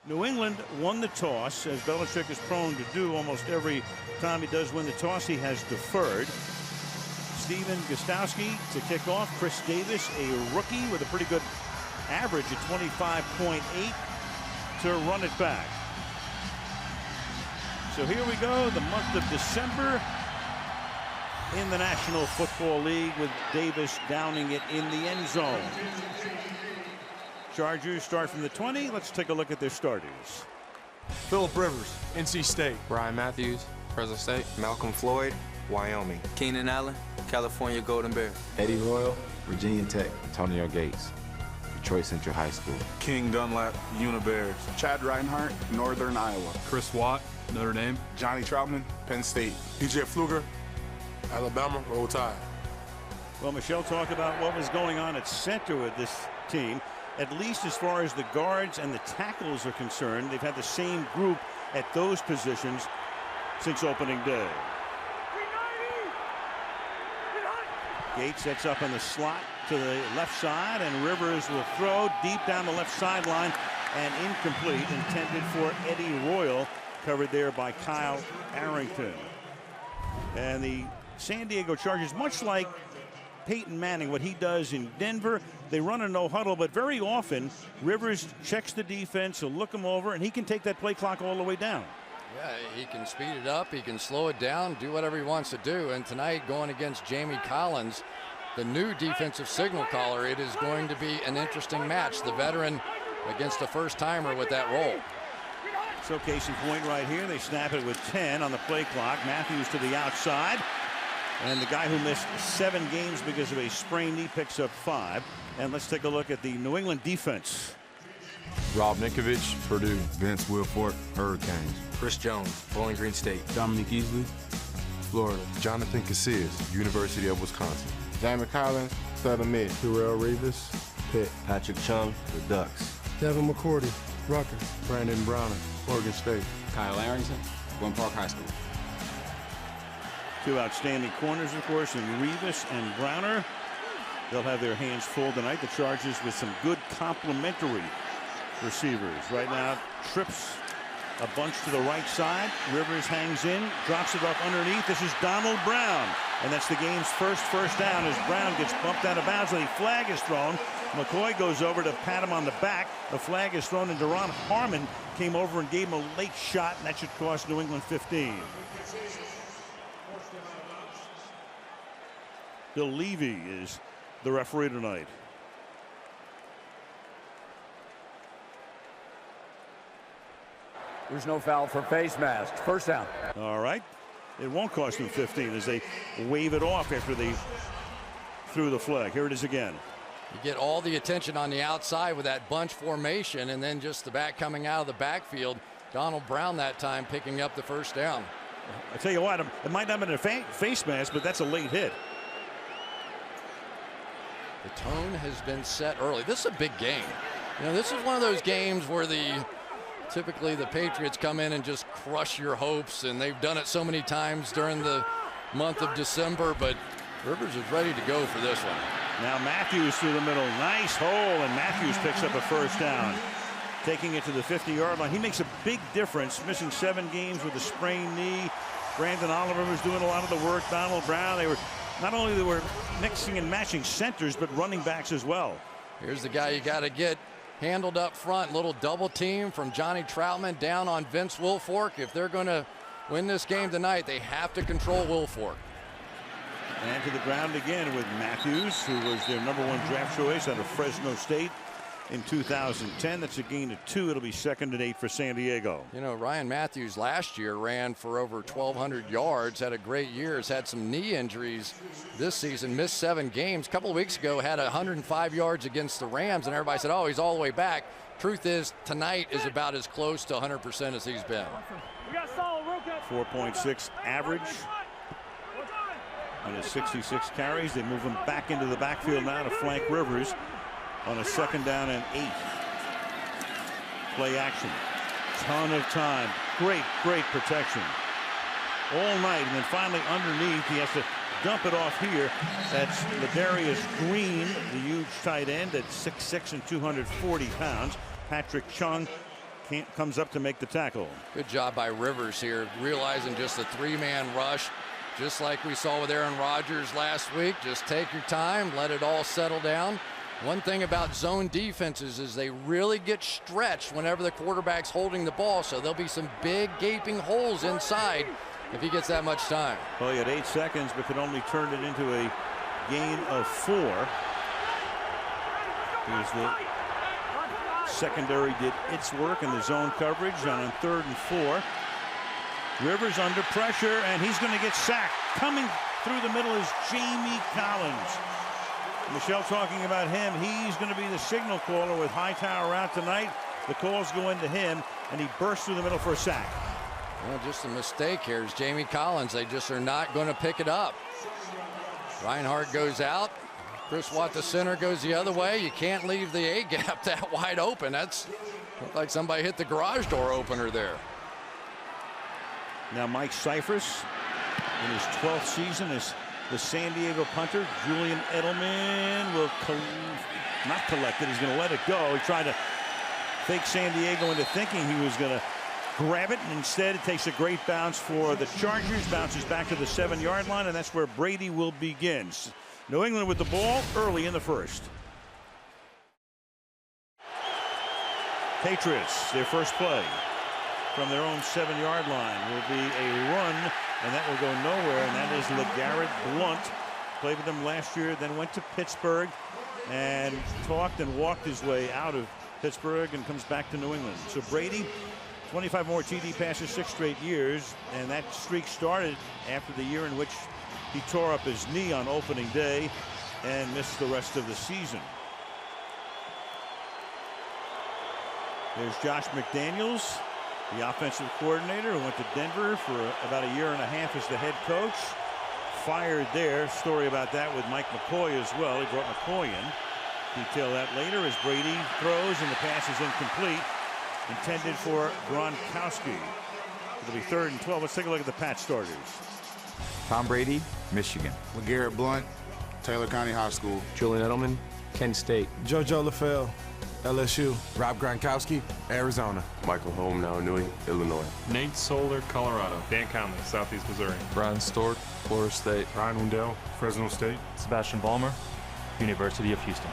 New England won the toss, as Belichick is prone to do almost every time he does win the toss. He has deferred. Steven Gostowski to kick off. Chris Davis, a rookie with a pretty good average at 25.8 to run it back. So here we go, the month of December in the National Football League, with Davis downing it in the end zone. Chargers start from the 20. Let's take a look at their starters. Phillip Rivers, NC State. Brian Matthews, Fresno State. Malcolm Floyd, Wyoming. Keenan Allen, California Golden Bear. Eddie Royal, Virginia Tech. Antonio Gates, Detroit Central High School. King Dunlap, Unibears. Chad Reinhardt, Northern Iowa. Chris Watt, Notre Dame. Johnny Troutman, Penn State. DJ Pfluger, Alabama, Roll Tide. Well, Michelle talked about what was going on at center with this team. At least as far as the guards and the tackles are concerned, they've had the same group at those positions since opening day. Gates sets up in the slot to the left side, and Rivers will throw deep down the left sideline and incomplete, intended for Eddie Royal, covered there by Kyle Arrington. And the San Diego Chargers, much like Peyton Manning, what he does in Denver, they run a no huddle, but very often Rivers checks the defense, he'll look him over, and he can take that play clock all the way down. Yeah, he can speed it up, he can slow it down, do whatever he wants to do. And tonight, going against Jamie Collins, the new defensive signal caller, it is going to be an interesting match. The veteran against a first-timer with that role. So case in point right here, they snap it with 10 on the play clock. Matthews to the outside. And the guy who missed 7 games because of a sprained knee picks up 5. And let's take a look at the New England defense. Rob Ninkovich, Purdue. Vince Wilfork, Hurricanes. Chris Jones, Bowling Green State. Dominique Easley, Florida. Jonathan Casillas, University of Wisconsin. Jamie Collins, Southern Miss. Terrell Revis, Pitt. Patrick Chung, the Ducks. Devin McCourty, Rutgers. Brandon Browner, Oregon State. Kyle Arrington, Glen Park High School. Two outstanding corners, of course, in Revis and Browner. They'll have their hands full tonight. The Chargers with some good complementary receivers. Right now, trips a bunch to the right side. Rivers hangs in, drops it off underneath. This is Donald Brown. And that's the game's first down as Brown gets bumped out of bounds. And the flag is thrown. McCoy goes over to pat him on the back. The flag is thrown, and Deron Harmon came over and gave him a late shot, and that should cost New England 15. Bill Levy is the referee tonight. There's no foul for face masks. First down. All right. It won't cost them 15 as they wave it off after they threw the flag. Here it is again. You get all the attention on the outside with that bunch formation, and then just the back coming out of the backfield. Donald Brown that time picking up the first down. I tell you what, it might not have been a face mask, but that's a late hit. The tone has been set early. This is a big game. You know, this is one of those games where typically the Patriots come in and just crush your hopes, and they've done it so many times during the month of December, but Rivers is ready to go for this one. Now Matthews through the middle. Nice hole, and Matthews picks up a first down. Taking it to the 50-yard line. He makes a big difference, missing 7 games with a sprained knee. Brandon Oliver was doing a lot of the work. Donald Brown, they were mixing and matching centers, but running backs as well. Here's the guy you got to get handled up front. Little double team from Johnny Troutman down on Vince Wilfork. If they're going to win this game tonight, they have to control Wilfork. And to the ground again with Matthews, who was their #1 draft choice out of Fresno State in 2010. That's a gain of 2. It'll be 2nd and 8 for San Diego. You know, Ryan Matthews last year ran for over 1,200 yards, had a great year, has had some knee injuries this season, missed 7 games. A couple of weeks ago had 105 yards against the Rams, and everybody said, oh, he's all the way back. Truth is, tonight is about as close to 100% as he's been. 4.6 average on his 66 carries. They move him back into the backfield now to flank Rivers on a 2nd down and 8. Play action. Ton of time. Great protection all night. And then finally underneath, he has to dump it off here. That's Ladarius Green, the huge tight end at 6'6" and 240 pounds. Patrick Chung comes up to make the tackle. Good job by Rivers here, realizing just a three-man rush, just like we saw with Aaron Rodgers last week. Just take your time, let it all settle down. One thing about zone defenses is they really get stretched whenever the quarterback's holding the ball, so there'll be some big gaping holes inside if he gets that much time. Well, he had 8 seconds, but could only turn it into a gain of 4. Here's the secondary did its work in the zone coverage on 3rd and 4. Rivers under pressure, and he's going to get sacked. Coming through the middle is Jamie Collins. Michelle talking about him. He's going to be the signal caller with Hightower out tonight. The calls go into him, and he bursts through the middle for a sack. Well, just a mistake here is Jamie Collins. They just are not going to pick it up. Reinhardt goes out. Chris Watt, the center, goes the other way. You can't leave the A gap that wide open. That's looked like somebody hit the garage door opener there. Now Mike Cyphers in his 12th season as the San Diego punter. Julian Edelman will not collect it. He's going to let it go. He tried to fake San Diego into thinking he was going to grab it, and instead it takes a great bounce for the Chargers. Bounces back to the 7-yard line, and that's where Brady will begin. New England with the ball early in the first. Patriots, their first play from their own 7-yard line will be a run, and that will go nowhere, and that is LeGarrette Blount. Played with them last year, then went to Pittsburgh and talked and walked his way out of Pittsburgh and comes back to New England. So Brady, 25 more TD passes 6 straight years, and that streak started after the year in which he tore up his knee on opening day and missed the rest of the season. There's Josh McDaniels, the offensive coordinator who went to Denver for about a year and a half as the head coach. Fired there. Story about that with Mike McCoy as well. He brought McCoy in. Detail that later as Brady throws and the pass is incomplete. Intended for Gronkowski. It'll be 3rd and 12. Let's take a look at the Pat starters. Tom Brady, Michigan. LeGarrette Blount, Taylor County High School. Julian Edelman, Kent State. JoJo LaFell, LSU. Rob Gronkowski, Arizona. Michael Holmnow, Illinois. Nate Solder, Colorado. Dan Conley, Southeast Missouri. Brian Stork, Florida State. Ryan Wendell, Fresno State. Sebastian Ballmer, University of Houston.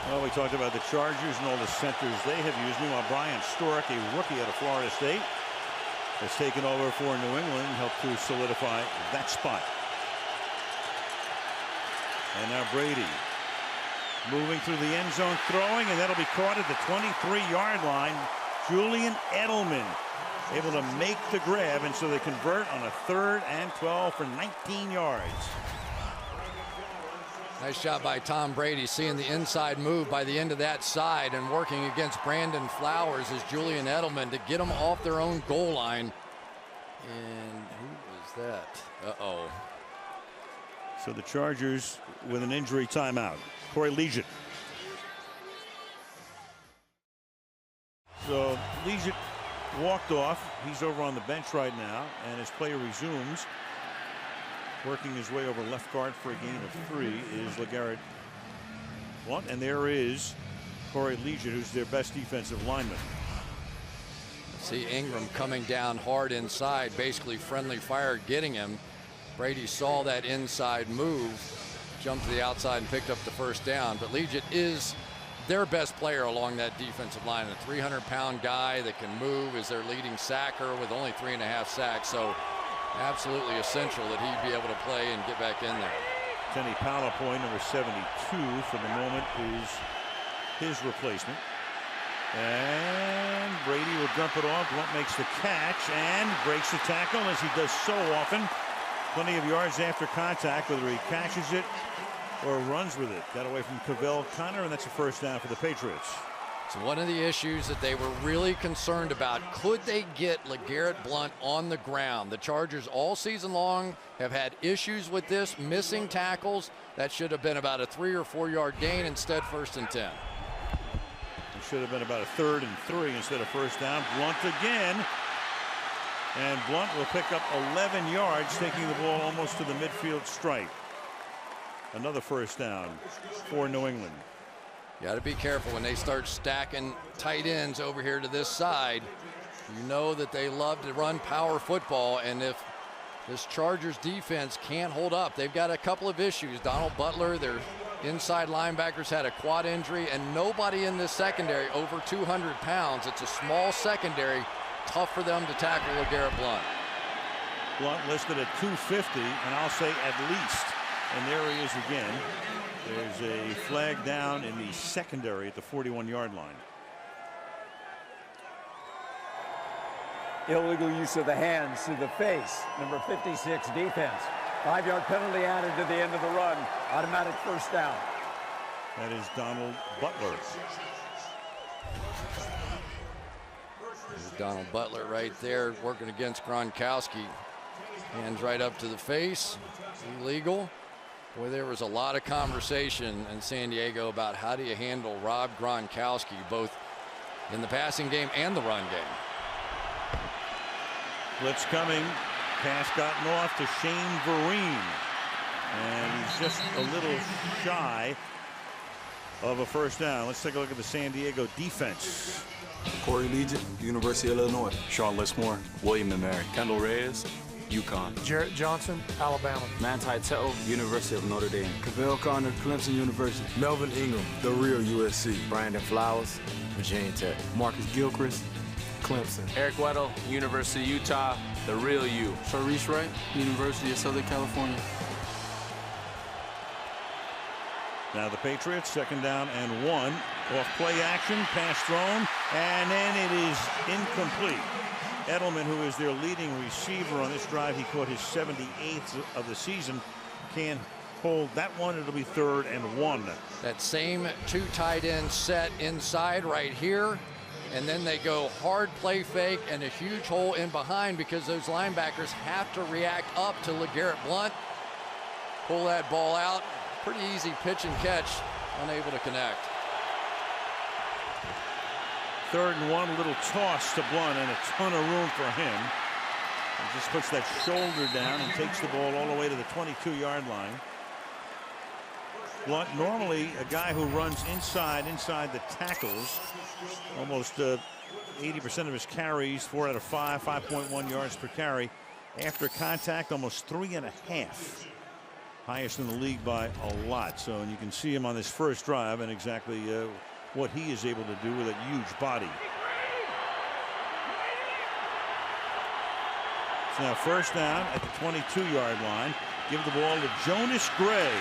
Well, we talked about the Chargers and all the centers they have used. Meanwhile, Brian Stork, a rookie out of Florida State, has taken over for New England and helped to solidify that spot. And now Brady moving through the end zone, throwing, and that'll be caught at the 23-yard line. Julian Edelman able to make the grab, and so they convert on a 3rd and 12 for 19 yards. Nice shot by Tom Brady, seeing the inside move by the end of that side and working against Brandon Flowers as Julian Edelman to get them off their own goal line. And who was that? Uh-oh. So the Chargers with an injury timeout. Corey Leggett. So Leggett walked off. He's over on the bench right now, and his play resumes. Working his way over left guard for a gain of 3 is LeGarrette Blount, and there is Corey Leggett, who's their best defensive lineman. See Ingram coming down hard inside, basically friendly fire getting him. Brady saw that inside move, jumped to the outside and picked up the first down. But Leggett is their best player along that defensive line. A 300-pound guy that can move, is their leading sacker with only 3.5 sacks. So absolutely essential that he be able to play and get back in there. Kenny Palapoy, number 72 for the moment, is his replacement. And Brady will dump it off. Blount makes the catch and breaks the tackle, as he does so often. Plenty of yards after contact, whether he catches it or runs with it. Got away from Cavell Connor, and that's a first down for the Patriots. It's one of the issues that they were really concerned about. Could they get LeGarrette Blount on the ground? The Chargers all season long have had issues with this, missing tackles. That should have been about a 3 or 4 yard gain, instead 1st and 10. It should have been about a 3rd and 3 instead of first down. Blount again. And Blount will pick up 11 yards, taking the ball almost to the midfield stripe. Another first down for New England. You got to be careful when they start stacking tight ends over here to this side. You know that they love to run power football, and if this Chargers defense can't hold up, they've got a couple of issues. Donald Butler, their inside linebackers, had a quad injury, and nobody in this secondary over 200 pounds. It's a small secondary, tough for them to tackle LeGarrette Blount. Blount listed at 250, and I'll say at least. And there he is again. There's a flag down in the secondary at the 41-yard line. Illegal use of the hands to the face. Number 56 defense. 5-yard penalty added to the end of the run. Automatic first down. That is Donald Butler. There's Donald Butler right there working against Gronkowski. Hands right up to the face. Illegal. Boy, there was a lot of conversation in San Diego about how do you handle Rob Gronkowski, both in the passing game and the run game. Blitz coming. Pass gotten off to Shane Vereen. And he's just a little shy of a first down. Let's take a look at the San Diego defense. Corey Legent, University of Illinois. Sean Lismore, William & Mary. Kendall Reyes, UConn. Jarrett Johnson, Alabama. Manti Te'o, University of Notre Dame. Cavell Connor, Clemson University. Melvin Ingram, the real USC. Brandon Flowers, Virginia Tech. Marcus Gilchrist, Clemson. Eric Weddle, University of Utah, the real U. Sharice Wright, University of Southern California. Now the Patriots, 2nd down and 1. Off play action, pass thrown, and then it is incomplete. Edelman, who is their leading receiver on this drive, he caught his 78th of the season. Can't hold that one. It'll be 3rd and 1. That same 2 tight end set inside right here. And then they go hard play fake and a huge hole in behind because those linebackers have to react up to LeGarrette Blount. Pull that ball out. Pretty easy pitch and catch. Unable to connect. 3rd and 1, a little toss to Blount and a ton of room for him. He just puts that shoulder down and takes the ball all the way to the 22-yard line. Blount, normally a guy who runs inside the tackles. Almost 80% of his carries, 4 out of 5, 5.1 yards per carry. After contact, almost 3.5. Highest in the league by a lot. So, and you can see him on this first drive and exactly what he is able to do with a huge body. So now 1st down at the 22-yard line. Give the ball to Jonas Gray.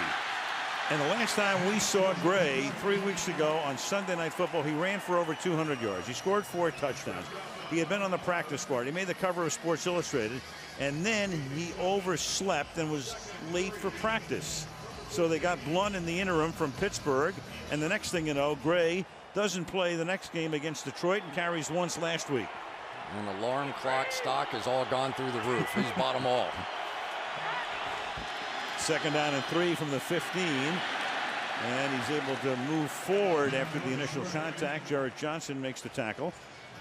And the last time we saw Gray 3 weeks ago on Sunday Night Football, he ran for over 200 yards. He scored 4 touchdowns. He had been on the practice squad. He made the cover of Sports Illustrated, and then he overslept and was late for practice. So they got Blount in the interim from Pittsburgh, and the next thing you know, Gray doesn't play the next game against Detroit and carries once last week. And alarm clock stock has all gone through the roof. He's bottom all. 2nd down and 3 from the 15. And he's able to move forward after the initial contact. Jarrett Johnson makes the tackle.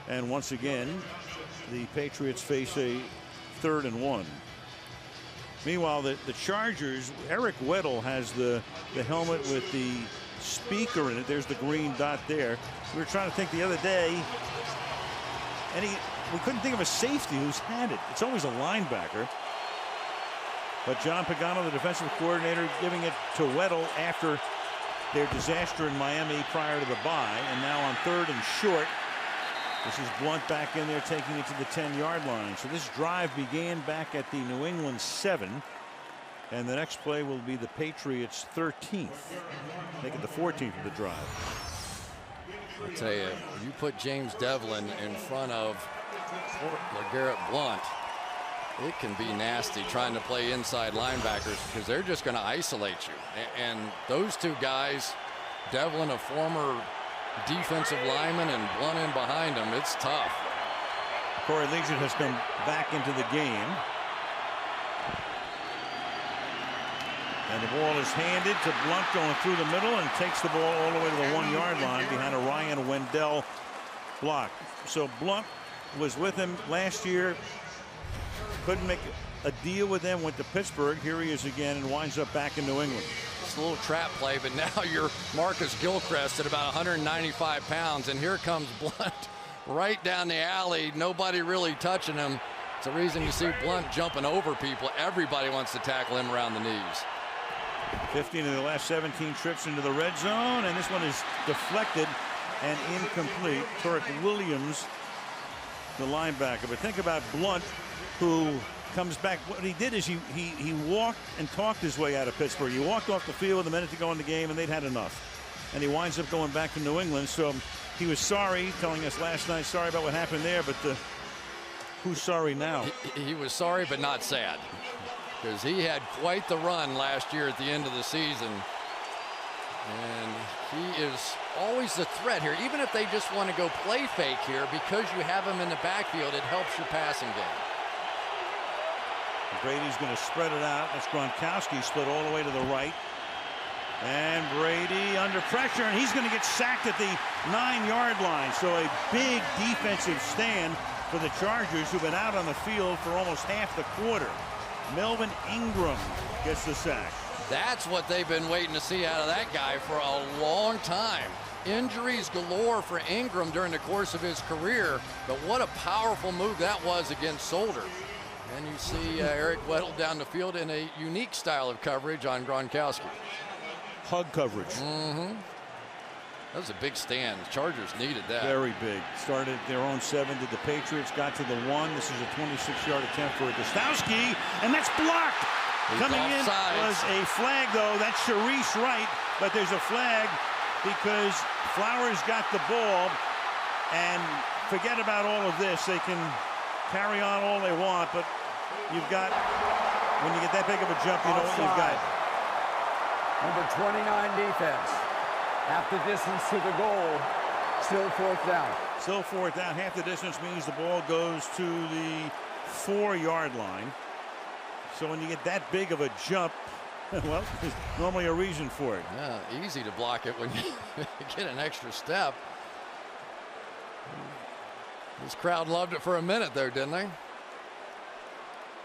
And once again, the Patriots face a 3rd and 1. Meanwhile, the Chargers, Eric Weddle has the helmet with the speaker in it. There's the green dot there. We were trying to think the other day, and we couldn't think of a safety who's had it. It's always a linebacker. But John Pagano, the defensive coordinator, giving it to Weddle after their disaster in Miami prior to the bye. And now on 3rd and short, this is Blount back in there taking it to the 10-yard line. So this drive began back at the New England 7. And the next play will be the Patriots' 13th. Make it the 14th of the drive. I'll tell you, you put James Devlin in front of LeGarrette Blount, it can be nasty trying to play inside linebackers because they're just going to isolate you. And those 2 guys, Devlin, a former defensive lineman, and Blount in behind him, it's tough. Corey Legent has come back into the game. And the ball is handed to Blount going through the middle and takes the ball all the way to the 1-yard line behind a Ryan Wendell block. So Blount was with him last year. Couldn't make a deal with them, went to Pittsburgh. Here he is again and winds up back in New England. It's a little trap play, but now you're Marcus Gilchrist at about 195 pounds, and here comes Blunt right down the alley. Nobody really touching him. It's the reason you see Blunt jumping over people. Everybody wants to tackle him around the knees. 15 of the last 17 trips into the red zone, and this one is deflected and incomplete. Turek Williams, the linebacker. But think about Blunt, who comes back. What he did is he walked and talked his way out of Pittsburgh. He walked off the field with a minute to go in the game, and they'd had enough. And he winds up going back to New England. So he was sorry, telling us last night, sorry about what happened there, but who's sorry now? He was sorry, but not sad, because he had quite the run last year at the end of the season. And he is always the threat here. Even if they just want to go play fake here, because you have him in the backfield, it helps your passing game. Brady's going to spread it out. That's Gronkowski split all the way to the right. And Brady under pressure, and he's going to get sacked at the 9-yard line. So a big defensive stand for the Chargers, who've been out on the field for almost half the quarter. Melvin Ingram gets the sack. That's what they've been waiting to see out of that guy for a long time. Injuries galore for Ingram during the course of his career, but what a powerful move that was against Solder. And you see Eric Weddle down the field in a unique style of coverage on Gronkowski. Hug coverage. That was a big stand. The Chargers needed that. Very big. Started at their own 7, did the Patriots, got to the 1. This is a 26-yard attempt for Gostowski, and that's blocked. Coming in was a flag, though. That's Sharice Wright, but there's a flag because Flowers got the ball, and forget about all of this. They can carry on all they want, but you've got, when you get that big of a jump, you know what you've got. Number 29 defense. Half the distance to the goal. Still 4th down. Still 4th down. Half the distance means the ball goes to the 4-yard line. So when you get that big of a jump, well, there's normally a reason for it. Yeah, easy to block it when you get an extra step. This crowd loved it for a minute there, didn't they?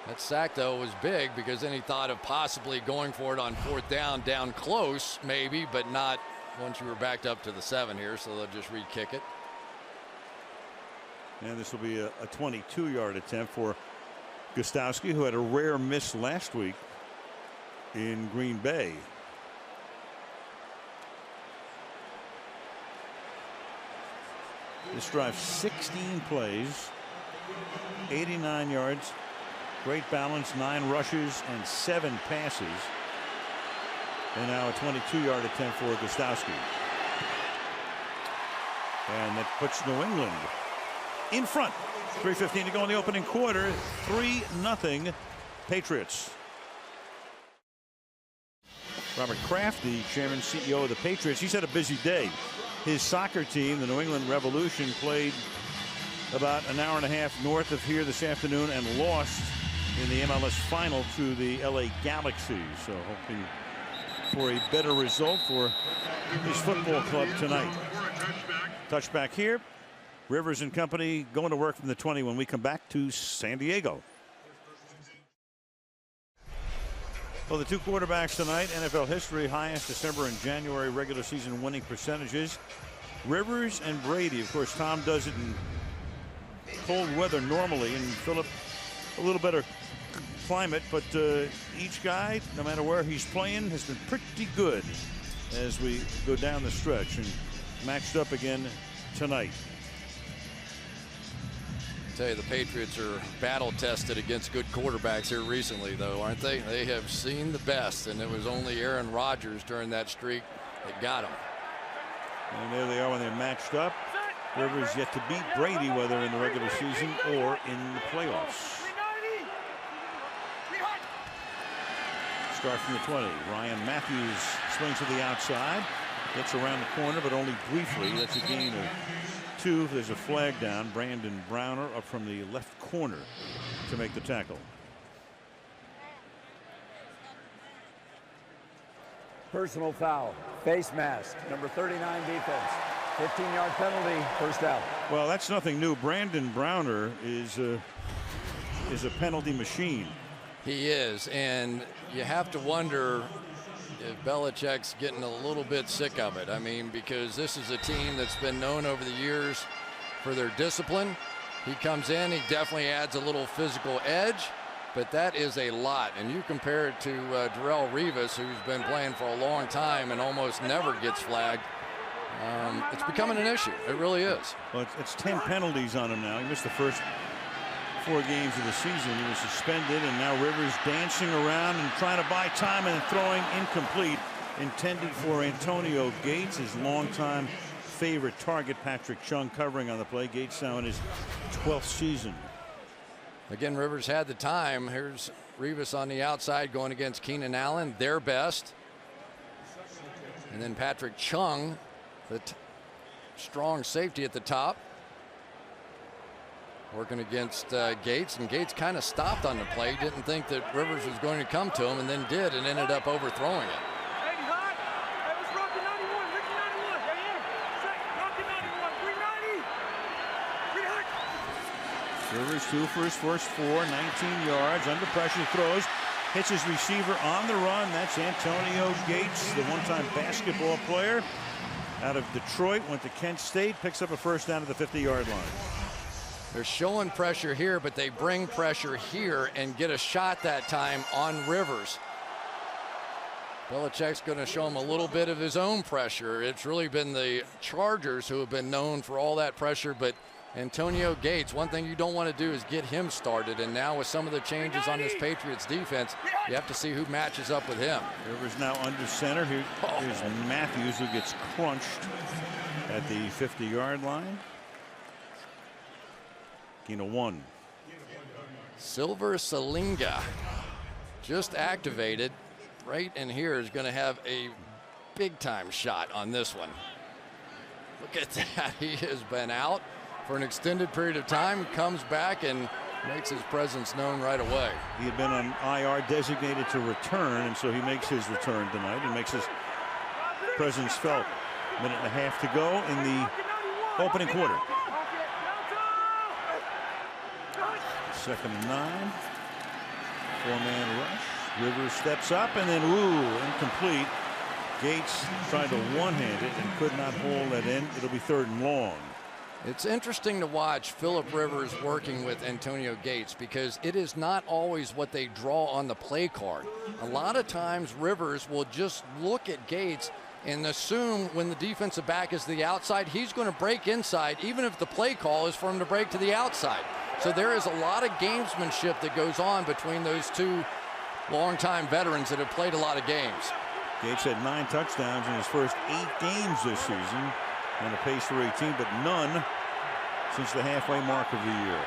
That sack, though, was big because then he thought of possibly going for it on 4th down close, maybe, but not once you were backed up to the 7 here, so they'll just re-kick it. And this will be a 22-yard attempt for Gostowski, who had a rare miss last week in Green Bay. This drive 16 plays, 89 yards, great balance, 9 rushes and 7 passes. And now a 22-yard attempt for Gostowski. And that puts New England in front. 3:15 to go in the opening quarter. 3-0 Patriots. Robert Kraft, the chairman CEO of the Patriots, he's had a busy day. His soccer team, the New England Revolution, played about an hour and a half north of here this afternoon and lost in the MLS final to the LA Galaxy. So hoping for a better result for his football club tonight. Touchback here. Rivers and company going to work from the 20 when we come back to San Diego. Well, the 2 quarterbacks tonight, NFL history, highest December and January regular season winning percentages. Rivers and Brady. Of course, Tom does it in cold weather normally, and Philip a little better climate, but each guy, no matter where he's playing, has been pretty good as we go down the stretch, and matched up again tonight. I tell you, the Patriots are battle tested against good quarterbacks here recently, though, aren't they? They have seen the best, and it was only Aaron Rodgers during that streak that got them. And there they are when they're matched up. Rivers yet to beat Brady, whether in the regular season or in the playoffs. Start from the 20. Ryan Matthews swings to the outside. Gets around the corner, but only briefly. That's a gain of 2. There's a flag down. Brandon Browner up from the left corner to make the tackle. Personal foul. Face mask. Number 39 defense. 15-yard penalty. 1st down. Well, that's nothing new. Brandon Browner is a penalty machine. He is, and you have to wonder if Belichick's getting a little bit sick of it. I mean, because this is a team that's been known over the years for their discipline. He comes in, he definitely adds a little physical edge, but that is a lot. And you compare it to Darrelle Revis, who's been playing for a long time and almost never gets flagged. It's becoming an issue. It really is. Well, it's 10 penalties on him now. He missed the first 4 games of the season. He was suspended, and now Rivers dancing around and trying to buy time and throwing incomplete, intended for Antonio Gates, his longtime favorite target. Patrick Chung covering on the play. Gates now in his 12th season. Again, Rivers had the time. Here's Revis on the outside going against Keenan Allen, their best. And then Patrick Chung, the strong safety at the top, working against Gates, and Gates kind of stopped on the play. Didn't think that Rivers was going to come to him, and then did, and ended up overthrowing it. Rivers 2 for his first 4, 19 yards, under pressure throws, hits his receiver on the run. That's Antonio Gates, the one-time basketball player out of Detroit, went to Kent State, picks up a first down at the 50-yard line. They're showing pressure here, but they bring pressure here and get a shot that time on Rivers. Belichick's going to show him a little bit of his own pressure. It's really been the Chargers who have been known for all that pressure, but Antonio Gates, one thing you don't want to do is get him started, and now with some of the changes on this Patriots defense, you have to see who matches up with him. Rivers now under center. Here's Matthews, who gets crunched at the 50-yard line. Gain of 1. Silver Salinga just activated right in here, is going to have a big-time shot on this one. Look at that. He has been out for an extended period of time, comes back and makes his presence known right away. He had been on IR, designated to return, and so he makes his return tonight and makes his presence felt. Minute and a half to go in the opening quarter. 2nd and 9. 4-man rush. Rivers steps up and then incomplete. Gates tried to one-hand it and could not hold that in. It'll be 3rd and long. It's interesting to watch Philip Rivers working with Antonio Gates, because it is not always what they draw on the play card. A lot of times Rivers will just look at Gates and assume when the defensive back is the outside, he's going to break inside, even if the play call is for him to break to the outside. So there is a lot of gamesmanship that goes on between those two longtime veterans that have played a lot of games. Gates had 9 touchdowns in his first 8 games this season, on a pace for 18, but none since the halfway mark of the year.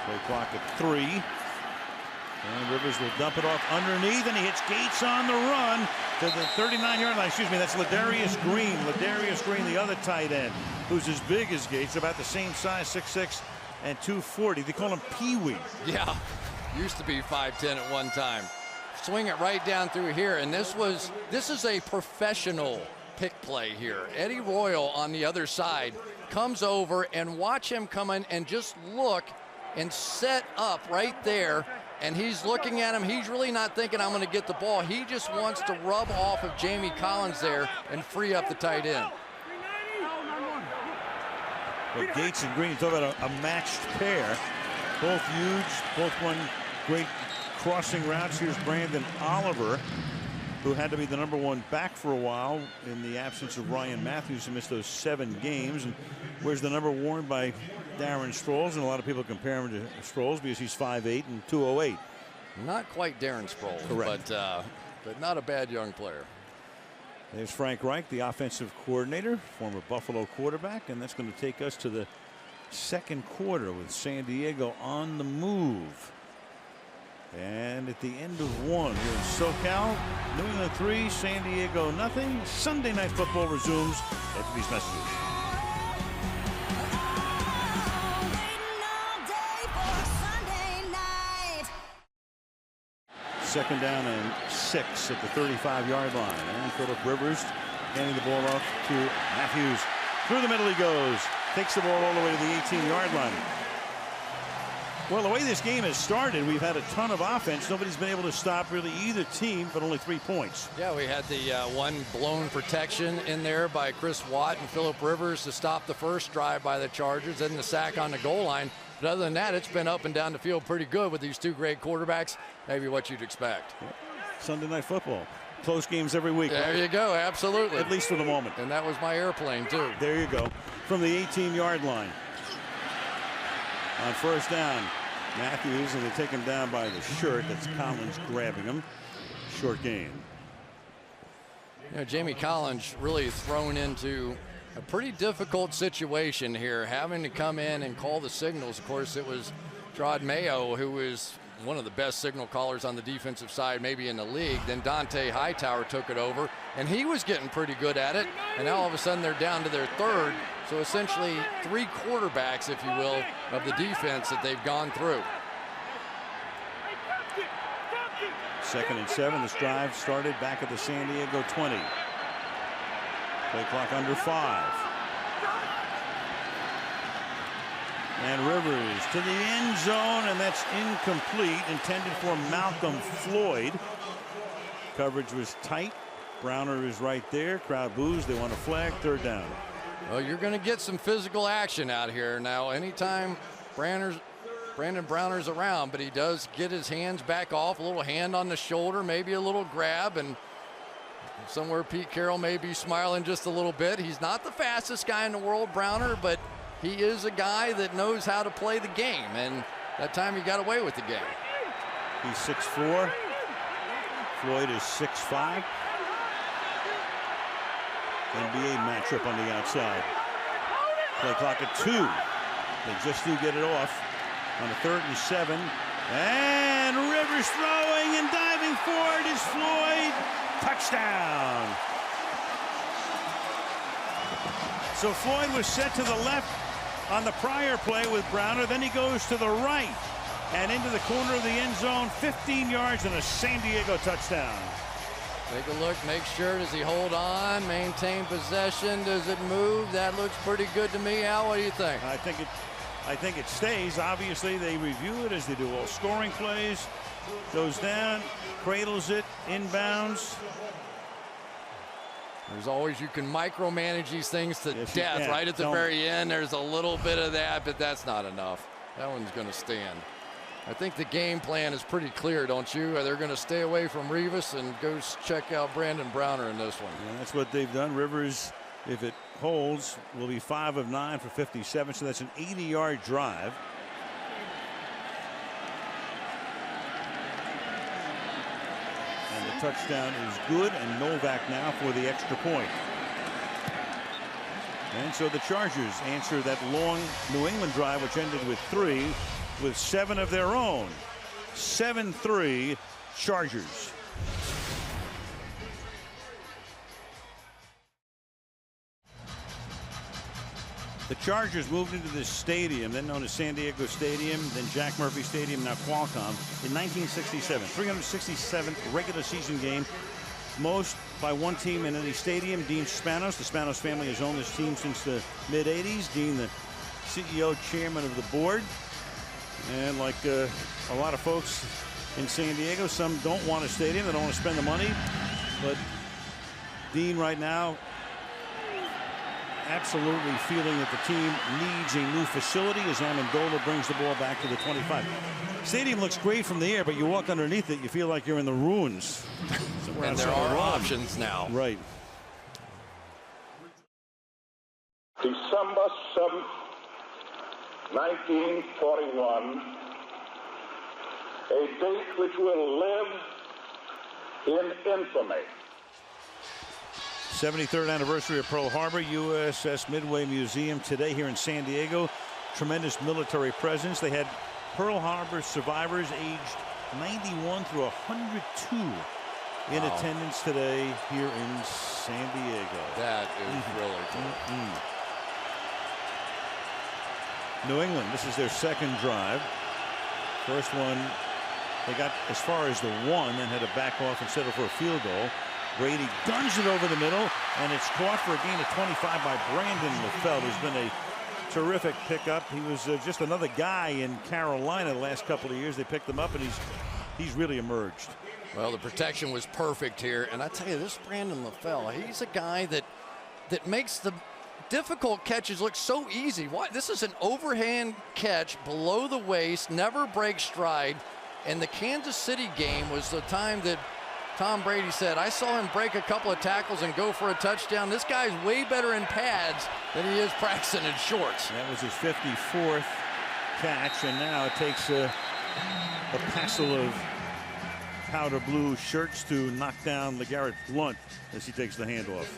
Play clock at 3. And Rivers will dump it off underneath, and he hits Gates on the run to the 39-yard line. Excuse me, that's Ladarius Green. Ladarius Green, the other tight end, who's as big as Gates, about the same size, 6'6" and 240. They call him Pee-wee. Yeah, used to be 5'10" at one time. Swing it right down through here, and this is a professional pick play here. Eddie Royal on the other side comes over, and watch him come in and just look and set up right there, and he's looking at him. He's really not thinking, I'm going to get the ball. He just wants to rub off of Jamie Collins there and free up the tight end. Well, Gates and Green, talk about a matched pair. Both huge, both won great crossing routes. Here's Brandon Oliver, who had to be the #1 back for a while in the absence of Ryan Matthews, who missed those 7 games, and wears the number worn by Darren Sproles, and a lot of people compare him to Sproles because he's 5'8" and 208. Not quite Darren Sproles, correct, but not a bad young player. There's Frank Reich, the offensive coordinator, former Buffalo quarterback, and that's going to take us to the 2nd quarter with San Diego on the move. And at the end of 1 here in SoCal, New England 3, San Diego nothing. Sunday Night Football resumes after these messages. Second down and 6 at the 35-yard line. And Philip Rivers handing the ball off to Matthews. Through the middle he goes. Takes the ball all the way to the 18-yard line. Well, the way this game has started, we've had a ton of offense. Nobody's been able to stop really either team, but only 3 points. Yeah, we had the one blown protection in there by Chris Watt and Phillip Rivers to stop the first drive by the Chargers, then the sack on the goal line. But other than that, it's been up and down the field pretty good with these two great quarterbacks. Maybe what you'd expect. Sunday Night Football. Close games every week. There you go, absolutely. At least for the moment. And that was my airplane, too. There you go. From the 18-yard line. On first down, Matthews, and they take him down by the shirt. That's Collins grabbing him. Short gain. You know, Jamie Collins really thrown into a pretty difficult situation here, having to come in and call the signals. Of course, it was Gerard Mayo, who was one of the best signal callers on the defensive side, maybe in the league. Then Dante Hightower took it over, and he was getting pretty good at it. And now all of a sudden they're down to their third. So essentially 3 quarterbacks, if you will, of the defense that they've gone through. 2nd and 7. This drive started back at the San Diego 20. Play clock under 5. And Rivers to the end zone, and that's incomplete. Intended for Malcolm Floyd. Coverage was tight. Browner is right there. Crowd boos. They want a flag. 3rd down. Well, you're going to get some physical action out here now. Anytime Brandon Browner's around, but he does get his hands back off, a little hand on the shoulder, maybe a little grab, and somewhere Pete Carroll may be smiling just a little bit. He's not the fastest guy in the world, Browner, but he is a guy that knows how to play the game, and that time he got away with the game. He's 6'4". Floyd is 6'5". NBA matchup on the outside. Play clock at 2. They just do get it off on a 3rd and 7. And Rivers throwing and diving forward is Floyd. Touchdown. So Floyd was set to the left on the prior play with Browner. Then he goes to the right and into the corner of the end zone. 15 yards and a San Diego touchdown. Take a look, make sure, does he hold on, maintain possession, does it move? That looks pretty good to me. Al, what do you think? I think it stays. Obviously, they review it as they do all scoring plays. Goes down, cradles it, inbounds. There's always, you can micromanage these things to death. Right at the very end, there's a little bit of that, but that's not enough. That one's going to stand. I think the game plan is pretty clear, don't you? They're going to stay away from Revis and go check out Brandon Browner in this one. And that's what they've done. Rivers, if it holds, will be 5 of 9 for 57, so that's an 80-yard drive. And the touchdown is good, and Novak now for the extra point. And so the Chargers answer that long New England drive, which ended with 3, with 7 of their own. 7-3 Chargers. The Chargers moved into this stadium, then known as San Diego Stadium, then Jack Murphy Stadium, now Qualcomm, in 1967. 367th regular season game. Most by one team in any stadium. Dean Spanos. The Spanos family has owned this team since the mid-'80s. Dean, the CEO, chairman of the board. And like a lot of folks in San Diego, some don't want a stadium. They don't want to spend the money. But Dean right now absolutely feeling that the team needs a new facility as Amendola brings the ball back to the 25. Stadium looks great from the air, but you walk underneath it, you feel like you're in the ruins. And there are options now. Right. December 7th, 1941, a date which will live in infamy. 73rd anniversary of Pearl Harbor. USS Midway Museum today here in San Diego. Tremendous military presence. They had Pearl Harbor survivors aged 91 through 102 in attendance today here in San Diego. That is really cool. New England, this is their second drive. First one, they got as far as the 1 and had to back off and settle for a field goal. Brady guns it over the middle, and it's caught for a gain of 25 by Brandon LaFell, who's been a terrific pickup. He was just another guy in Carolina the last couple of years. They picked him up, and he's really emerged. Well, the protection was perfect here. And I tell you, this Brandon LaFell, he's a guy that makes the difficult catches look so easy. Why? This is an overhand catch below the waist, never breaks stride. And the Kansas City game was the time that Tom Brady said, I saw him break a couple of tackles and go for a touchdown. This guy's way better in pads than he is practicing in shorts. That was his 54th catch, and now it takes a passel of powder blue shirts to knock down LeGarrette Blount as he takes the handoff.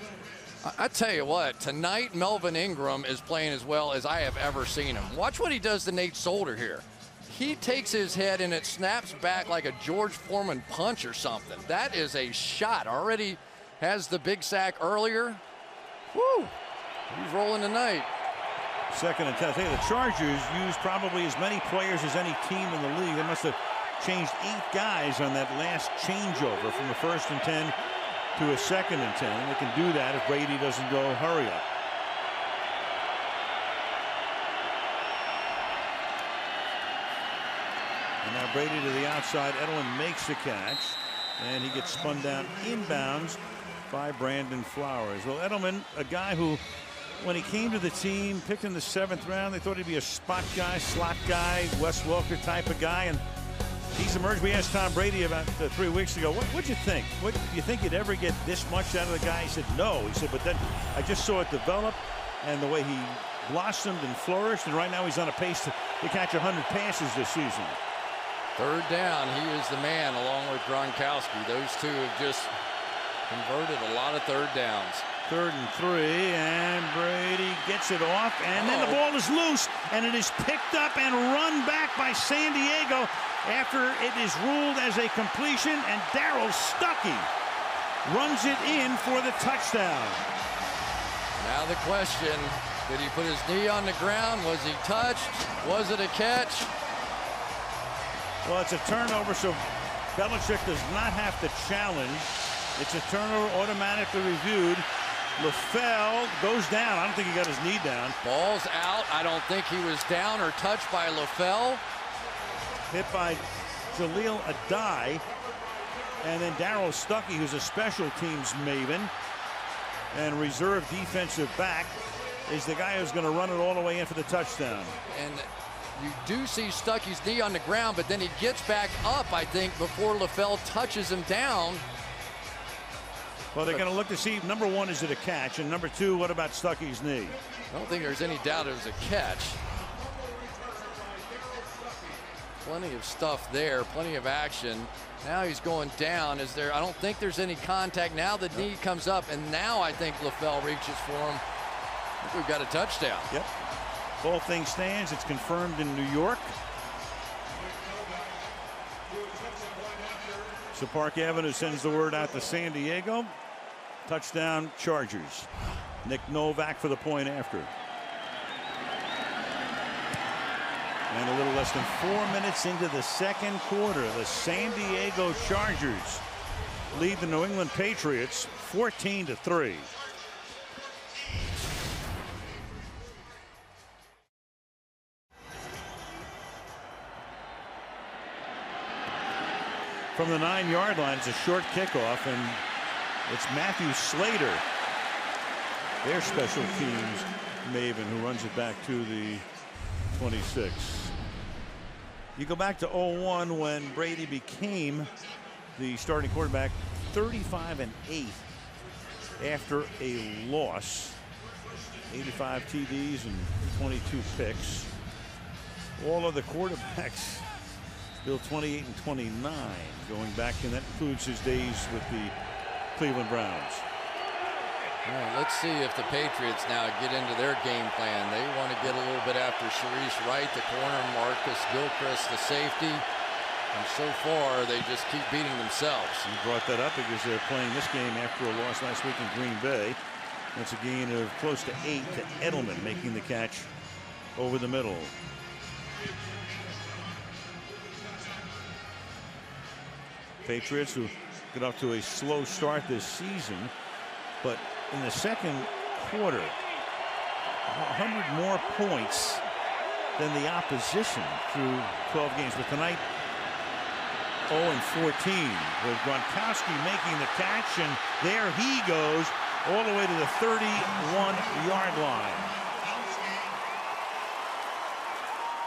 I tell you what, tonight Melvin Ingram is playing as well as I have ever seen him. Watch what he does to Nate Solder here. He takes his head and it snaps back like a George Foreman punch or something. That is a shot. Already has the big sack earlier. Woo! He's rolling tonight. 2nd and 10. Hey, the Chargers used probably as many players as any team in the league. They must have changed 8 guys on that last changeover from a 1st and 10 to a 2nd and 10. They can do that if Brady doesn't go hurry up. And now Brady to the outside. Edelman makes the catch, and he gets spun down inbounds by Brandon Flowers. Well, Edelman, a guy who, when he came to the team, picked in the 7th round, they thought he'd be a spot guy, slot guy, Wes Welker type of guy, and he's emerged. We asked Tom Brady about 3 weeks ago, what'd you think? What, do you think you'd ever get this much out of the guy? He said, no. He said, but then I just saw it develop, and the way he blossomed and flourished, and right now he's on a pace to catch 100 passes this season. 3rd down, he is the man along with Gronkowski. Those two have just converted a lot of 3rd downs. 3rd and 3, and Brady gets it off, and then the ball is loose, and it is picked up and run back by San Diego after it is ruled as a completion, and Darryl Stuckey runs it in for the touchdown. Now the question, did he put his knee on the ground? Was he touched? Was it a catch? Well, it's a turnover, so Belichick does not have to challenge. It's a turnover automatically reviewed. LaFell goes down. I don't think he got his knee down. Ball's out. I don't think he was down or touched by LaFell. Hit by Jaleel Adai. And then Darryl Stuckey, who's a special teams maven and reserve defensive back, is the guy who's going to run it all the way in for the touchdown. And you do see Stuckey's knee on the ground, but then he gets back up, I think, before LaFell touches him down. Well, they're going to look to see, number 1, is it a catch? And number 2, what about Stuckey's knee? I don't think there's any doubt it was a catch. Plenty of stuff there, plenty of action. Now he's going down. I don't think there's any contact. Now the knee comes up, and now I think LaFell reaches for him. I think we've got a touchdown. Yep. Whole thing stands. It's confirmed in New York. So Park Avenue sends the word out to San Diego. Touchdown Chargers. Nick Novak for the point after. And a little less than 4 minutes into the 2nd quarter, the San Diego Chargers lead the New England Patriots 14-3. From the 9-yard line, it's a short kickoff, and it's Matthew Slater, their special teams maven, who runs it back to the 26. You go back to 0-1 when Brady became the starting quarterback, 35-8 after a loss, 85 TDs and 22 picks. All of the quarterbacks still 28 and 29 going back, and that includes his days with the Cleveland Browns. All right, let's see if the Patriots now get into their game plan. They want to get a little bit after Sharice Wright, the corner, Marcus Gilchrist, the safety. And so far, they just keep beating themselves. You brought that up because they're playing this game after a loss last week in Green Bay. That's a gain of close to 8 to Edelman making the catch over the middle. Patriots, who get off to a slow start this season, but in the 2nd quarter, 100 more points than the opposition through 12 games. But tonight, 0-14 with Gronkowski making the catch, and there he goes all the way to the 31-yard line.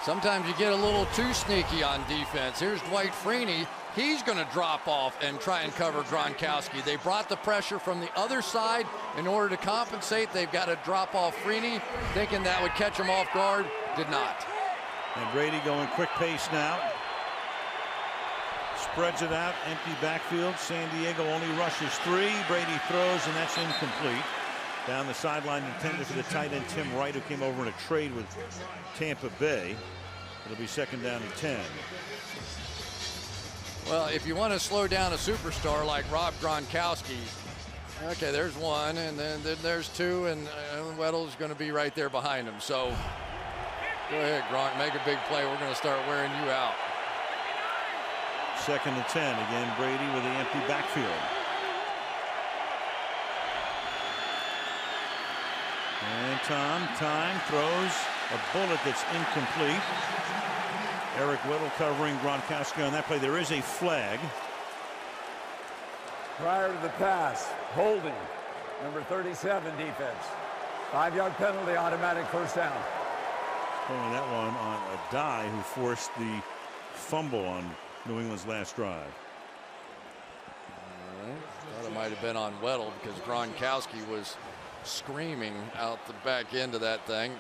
Sometimes you get a little too sneaky on defense. Here's Dwight Freeney. He's going to drop off and try and cover Gronkowski. They brought the pressure from the other side in order to compensate. They've got to drop off Freeney, thinking that would catch him off guard. Did not. And Brady going quick pace now. Spreads it out, empty backfield. San Diego only rushes 3. Brady throws, and that's incomplete. Down the sideline, intended for the tight end Tim Wright, who came over in a trade with Tampa Bay. It'll be second down and 10. Well, if you want to slow down a superstar like Rob Gronkowski, okay, there's one, and then there's 2, and Weddle's going to be right there behind him. So go ahead, Gronk, make a big play. We're going to start wearing you out. Second and 10. Again, Brady with the empty backfield. And time throws a bullet that's incomplete. Eric Weddle covering Gronkowski on that play. There is a flag. Prior to the pass, holding, number 37 defense. 5-yard penalty, automatic first down. Calling that one on Adai, who forced the fumble on New England's last drive. Thought it might have been on Weddle because Gronkowski was screaming out the back end of that thing.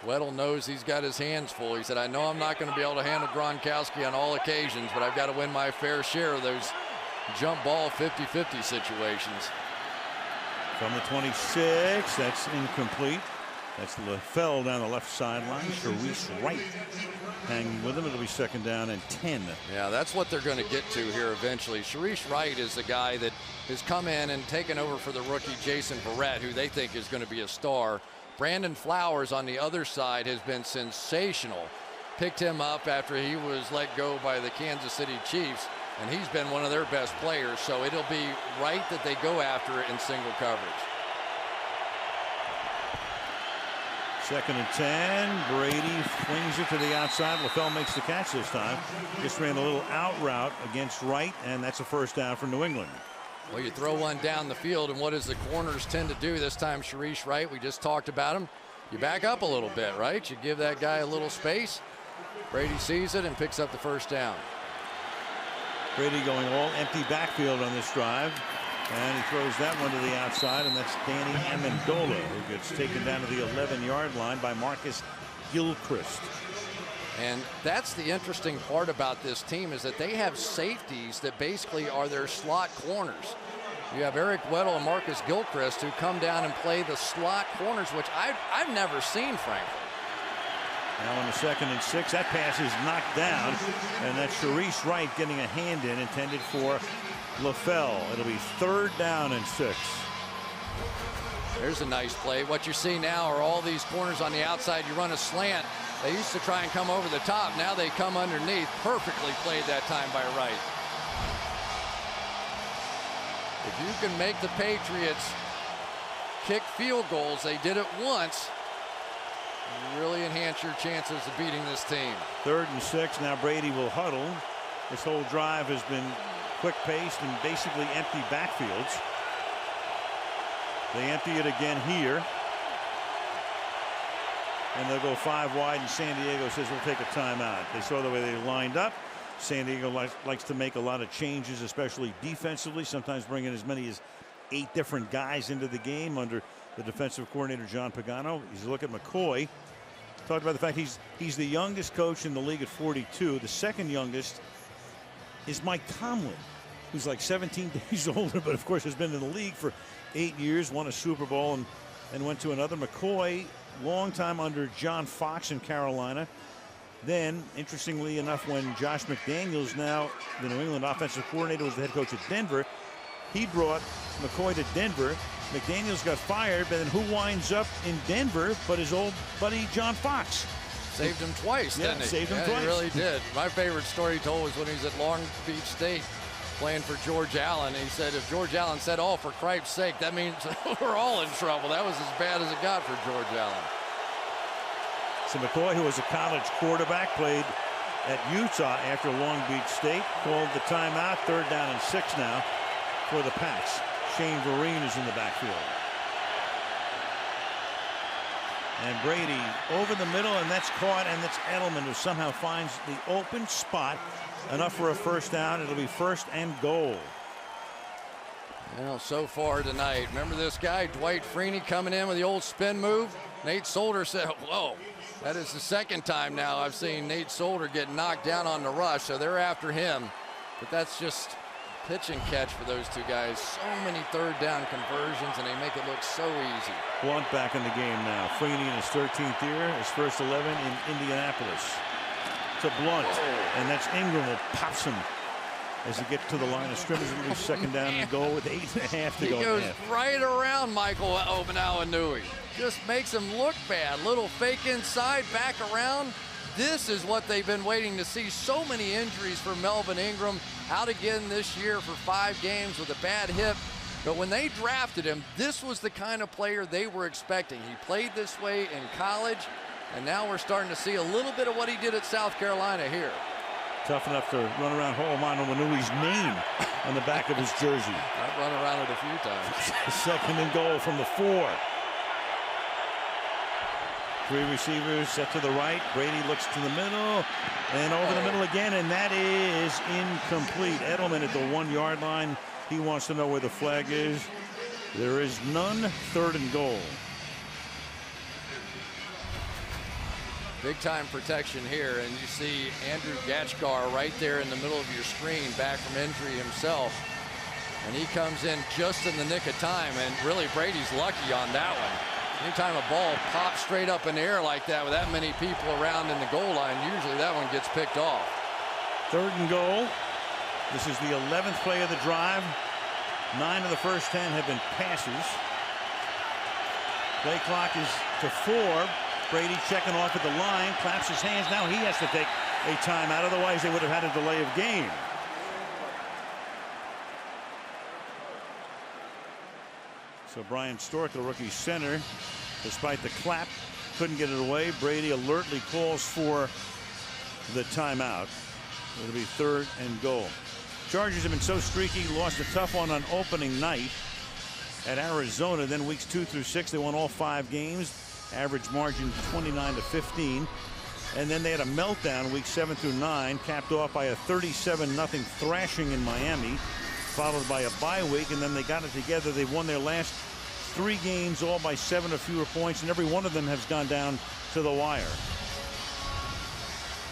Weddle knows he's got his hands full. He said, I know I'm not going to be able to handle Gronkowski on all occasions, but I've got to win my fair share of those jump ball 50-50 situations. From the 26, that's incomplete. That's LaFell down the left sideline. Sharice Wright hanging with him. It'll be second down and 10. Yeah, that's what they're going to get to here eventually. Sharice Wright is the guy that has come in and taken over for the rookie Jason Verrett, who they think is going to be a star. Brandon Flowers on the other side has been sensational. Picked him up after he was let go by the Kansas City Chiefs, and he's been one of their best players. So it'll be right that they go after it in single coverage. Second and 10. Brady flings it to the outside. LaFell makes the catch this time. Just ran a little out route against Wright, and that's a first down for New England. Well, you throw one down the field, and what does the corners tend to do this time? Sharice Wright, we just talked about him. You back up a little bit, right? You give that guy a little space. Brady sees it and picks up the first down. Brady going all empty backfield on this drive. And he throws that one to the outside, and that's Danny Amendola, who gets taken down to the 11-yard line by Marcus Gilchrist. And that's the interesting part about this team, is that they have safeties that basically are their slot corners. You have Eric Weddle and Marcus Gilchrist who come down and play the slot corners, which I've never seen, frankly. Now on the second and 6, that pass is knocked down, and that's Sharice Wright getting a hand in, intended for LaFell. It'll be third down and 6. There's a nice play. What you see now are all these corners on the outside. You run a slant. They used to try and come over the top. Now they come underneath. Perfectly played that time by Wright. If you can make the Patriots kick field goals, they did it once, you really enhance your chances of beating this team. Third and 6. Now Brady will huddle. This whole drive has been quick-paced and basically empty backfields. They empty it again here. And they'll go 5 wide, and San Diego says we'll take a timeout. They saw the way they lined up. San Diego likes to make a lot of changes, especially defensively, sometimes bringing as many as 8 different guys into the game under the defensive coordinator, John Pagano. He's a look at McCoy. Talked about the fact he's the youngest coach in the league at 42. The second youngest is Mike Tomlin, who's like 17 days older, but of course has been in the league for 8 years, won a Super Bowl and went to another. McCoy, long time under John Fox in Carolina. Then, interestingly enough, when Josh McDaniels, now the New England offensive coordinator, was the head coach at Denver, he brought McCoy to Denver. McDaniels got fired, but then who winds up in Denver but his old buddy John Fox? Saved him twice, didn't he? Saved him twice. He really did. My favorite story he told was when he was at Long Beach State playing for George Allen. He said if George Allen said, "Oh, for Christ's sake," that means we're all in trouble. That was as bad as it got for George Allen. So McCoy, who was a college quarterback, played at Utah after Long Beach State, called the timeout. 3rd down and 6 now for the Pats. Shane Vereen is in the backfield. And Brady over the middle, and that's caught, and that's Edelman who somehow finds the open spot. Enough for a 1st down. It'll be 1st and goal. Well, so far tonight, remember this guy, Dwight Freeney, coming in with the old spin move? Nate Solder said, whoa, that is the 2nd time now I've seen Nate Solder get knocked down on the rush, so they're after him. But that's just pitch and catch for those two guys. So many 3rd down conversions, and they make it look so easy. Blunt back in the game now. Freeney in his 13th year, his first 11 in Indianapolis. To Blunt, and that's Ingram will pops him as he gets to the line of scrimmage. It'll be 2nd down and goal with 8.5 to go. He goes right around Michael Omenawinui. Just makes him look bad. Little fake inside, back around. This is what they've been waiting to see. So many injuries for Melvin Ingram. Out again this year for 5 games with a bad hip. But when they drafted him, this was the kind of player they were expecting. He played this way in college, and now we're starting to see a little bit of what he did at South Carolina here. Tough enough to run around Omenawiniui's name on the back of his jersey. I've run around it a few times. 2nd and goal from the 4. 3 receivers set to the right. Brady looks to the middle and over the middle again, and that is incomplete. Edelman at the 1-yard line. He wants to know where the flag is. There is none. 3rd and goal. Big time protection here, and you see Andrew Gatchgar right there in the middle of your screen, back from injury himself. And he comes in just in the nick of time, and really Brady's lucky on that one. Anytime a ball pops straight up in the air like that with that many people around in the goal line, usually that one gets picked off. 3rd and goal. This is the 11th play of the drive. 9 of the first 10 have been passes. Play clock is to 4. Brady checking off at the line, claps his hands. Now he has to take a timeout, otherwise they would have had a delay of game. So Brian Stork, the rookie center, despite the clap, couldn't get it away. Brady alertly calls for the timeout. It'll be 3rd and goal. Chargers have been so streaky, lost a tough one on opening night at Arizona. Then weeks 2 through 6, they won all 5 games. Average margin 29-15. And then they had a meltdown week 7 through 9, capped off by a 37-0 thrashing in Miami, followed by a bye week, and then they got it together. They won their last 3 games, all by 7 or fewer points, and every one of them has gone down to the wire.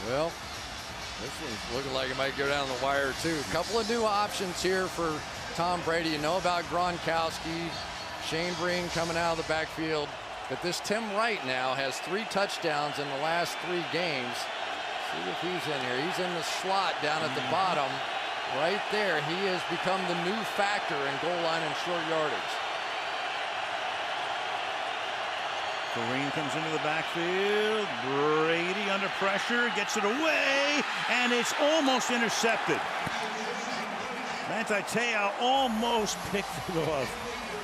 Well, this one's looking like it might go down the wire too. A couple of new options here for Tom Brady. You know about Gronkowski, Shane Vereen coming out of the backfield. But this Tim Wright now has 3 touchdowns in the last 3 games. See if he's in here. He's in the slot down at the bottom. Right there, he has become the new factor in goal line and short yardage. Vereen comes into the backfield. Brady under pressure, gets it away, and it's almost intercepted. Manti Te'o almost picked it off.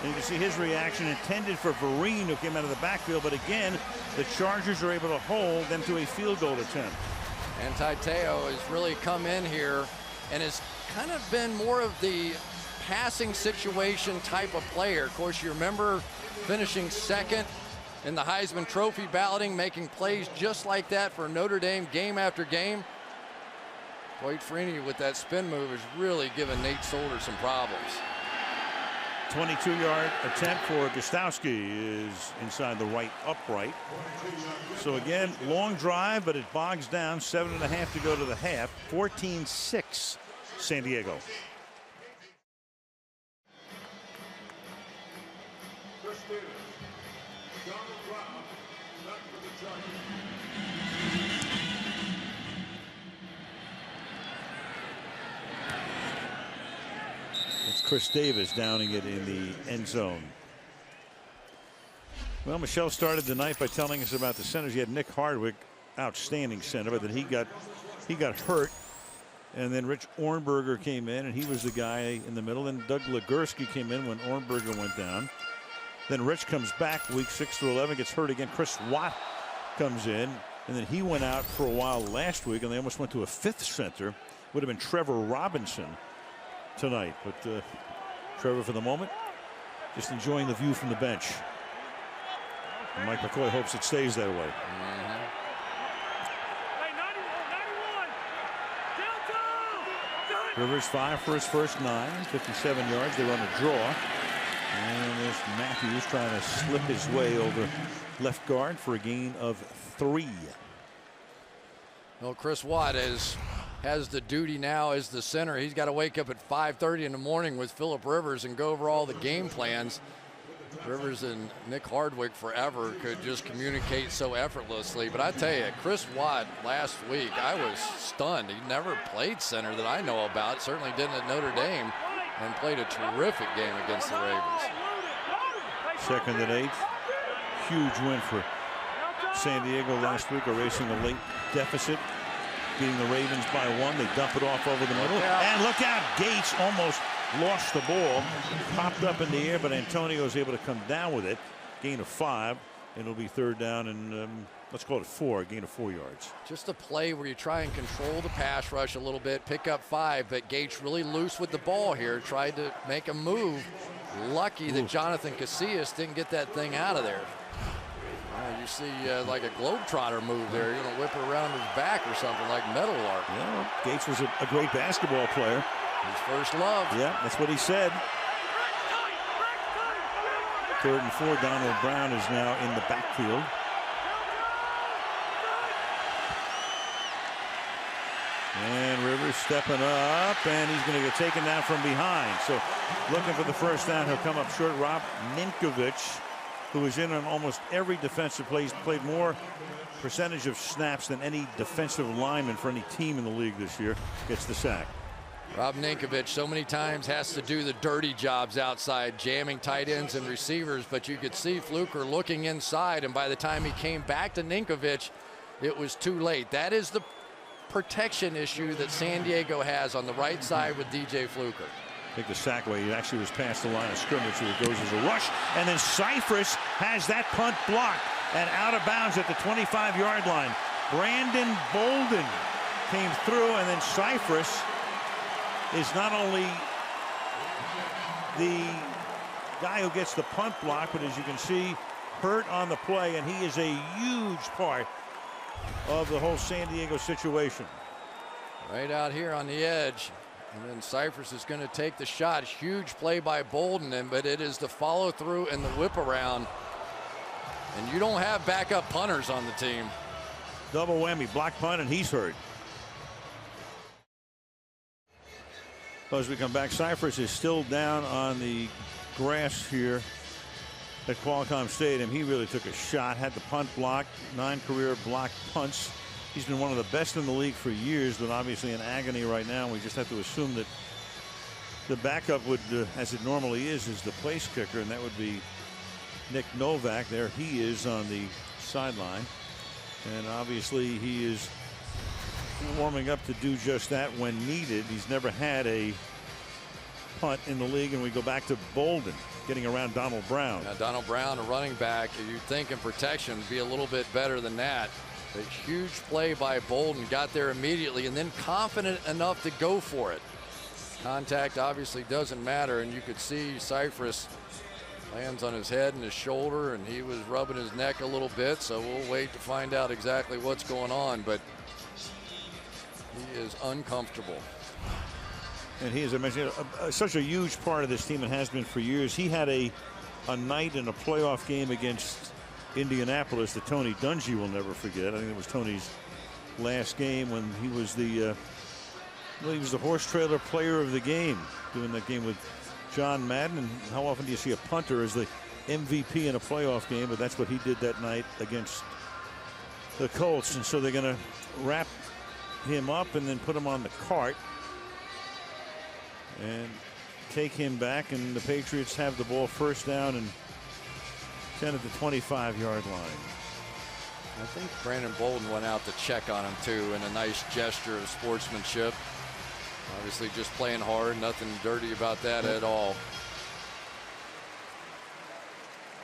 And you can see his reaction, intended for Vereen, who came out of the backfield. But again, the Chargers are able to hold them to a field goal attempt. Manti Te'o has really come in here and has kind of been more of the passing situation type of player. Of course, you remember finishing 2nd in the Heisman Trophy balloting, making plays just like that for Notre Dame game after game. Dwight Freeney with that spin move has really given Nate Solder some problems. 22-yard attempt for Gostowski is inside the right upright. So again, long drive, but it bogs down. 7.5 to go to the half. 14-6 San Diego. It's Chris Davis downing it in the end zone. Well, Michelle started the night by telling us about the centers. You had Nick Hardwick, outstanding center, but then he got hurt. And then Rich Ornberger came in, and he was the guy in the middle. Then Doug Legursky came in when Ornberger went down. Then Rich comes back week 6 through 11, gets hurt again. Chris Watt comes in, and then he went out for a while last week, and they almost went to a fifth center. Would have been Trevor Robinson tonight, but Trevor, for the moment, just enjoying the view from the bench. And Mike McCoy hopes it stays that way. Rivers 5 for his first 9, 57 yards. They run a draw. And there's Matthews trying to slip his way over left guard for a gain of 3. Well, Chris Watt has the duty now as the center. He's got to wake up at 5:30 in the morning with Phillip Rivers and go over all the game plans. Rivers and Nick Hardwick forever could just communicate so effortlessly. But I tell you, Chris Watt last week, I was stunned. He never played center that I know about, certainly didn't at Notre Dame, and played a terrific game against the Ravens. 2nd and 8. Huge win for San Diego last week, erasing a late deficit, beating the Ravens by 1. They dump it off over the middle. And look out, Gates almost lost the ball, popped up in the air, but Antonio was able to come down with it. Gain of 5, and it'll be 3rd down and let's call it 4, a gain of 4 yards. Just a play where you try and control the pass rush a little bit, pick up 5, but Gates really loose with the ball here, tried to make a move. Lucky that Jonathan Casillas didn't get that thing out of there. You see like a globetrotter move there. You're going to whip it around his back or something like Meadowlark. Yeah, Gates was a great basketball player. His first love. Yeah, that's what he said. 3rd and 4. Donald Brown is now in the backfield. And Rivers stepping up, and he's going to get taken down from behind. So looking for the first down. He'll come up short. Rob Ninkovich, who is in on almost every defensive play, he's played more percentage of snaps than any defensive lineman for any team in the league this year, gets the sack. Rob Ninkovich so many times has to do the dirty jobs outside, jamming tight ends and receivers, but you could see Fluker looking inside, and by the time he came back to Ninkovich, it was too late. That is the protection issue that San Diego has on the right side with DJ Fluker. Take the sack away. He actually was past the line of scrimmage, so it goes as a rush, and then Cypress has that punt blocked and out of bounds at the 25-yard line. Brandon Bolden came through, and then Cypress is not only the guy who gets the punt block, but as you can see, hurt on the play, and he is a huge part of the whole San Diego situation. Right out here on the edge, and then Cypress is going to take the shot. Huge play by Bolden, but it is the follow through and the whip around, and you don't have backup punters on the team. Double whammy, block punt, and he's hurt. As we come back, Cypress is still down on the grass here at Qualcomm Stadium. He really took a shot, had the punt blocked, 9 career blocked punts. He's been one of the best in the league for years, but obviously in agony right now. We just have to assume that the backup would, as it normally is the place kicker, and that would be Nick Novak. There he is on the sideline, and obviously he is warming up to do just that when needed. He's never had a punt in the league, and we go back to Bolden getting around Donald Brown. Now Donald Brown, a running back, you'd think in protection would be a little bit better than that. A huge play by Bolden, got there immediately and then confident enough to go for it. Contact obviously doesn't matter, and you could see Cypress lands on his head and his shoulder, and he was rubbing his neck a little bit, so we'll wait to find out exactly what's going on, but he is uncomfortable. And he, as I mentioned, such a huge part of this team and has been for years. He had a night in a playoff game against Indianapolis that Tony Dungy will never forget. I think it was Tony's last game when he was the horse trailer player of the game, doing that game with John Madden. And how often do you see a punter as the MVP in a playoff game? But that's what he did that night against the Colts. And so they're going to wrap him up and then put him on the cart and take him back, and the Patriots have the ball first down and 10 at the 25-yard line. I think Brandon Bolden went out to check on him too in a nice gesture of sportsmanship. Obviously just playing hard, nothing dirty about that at all.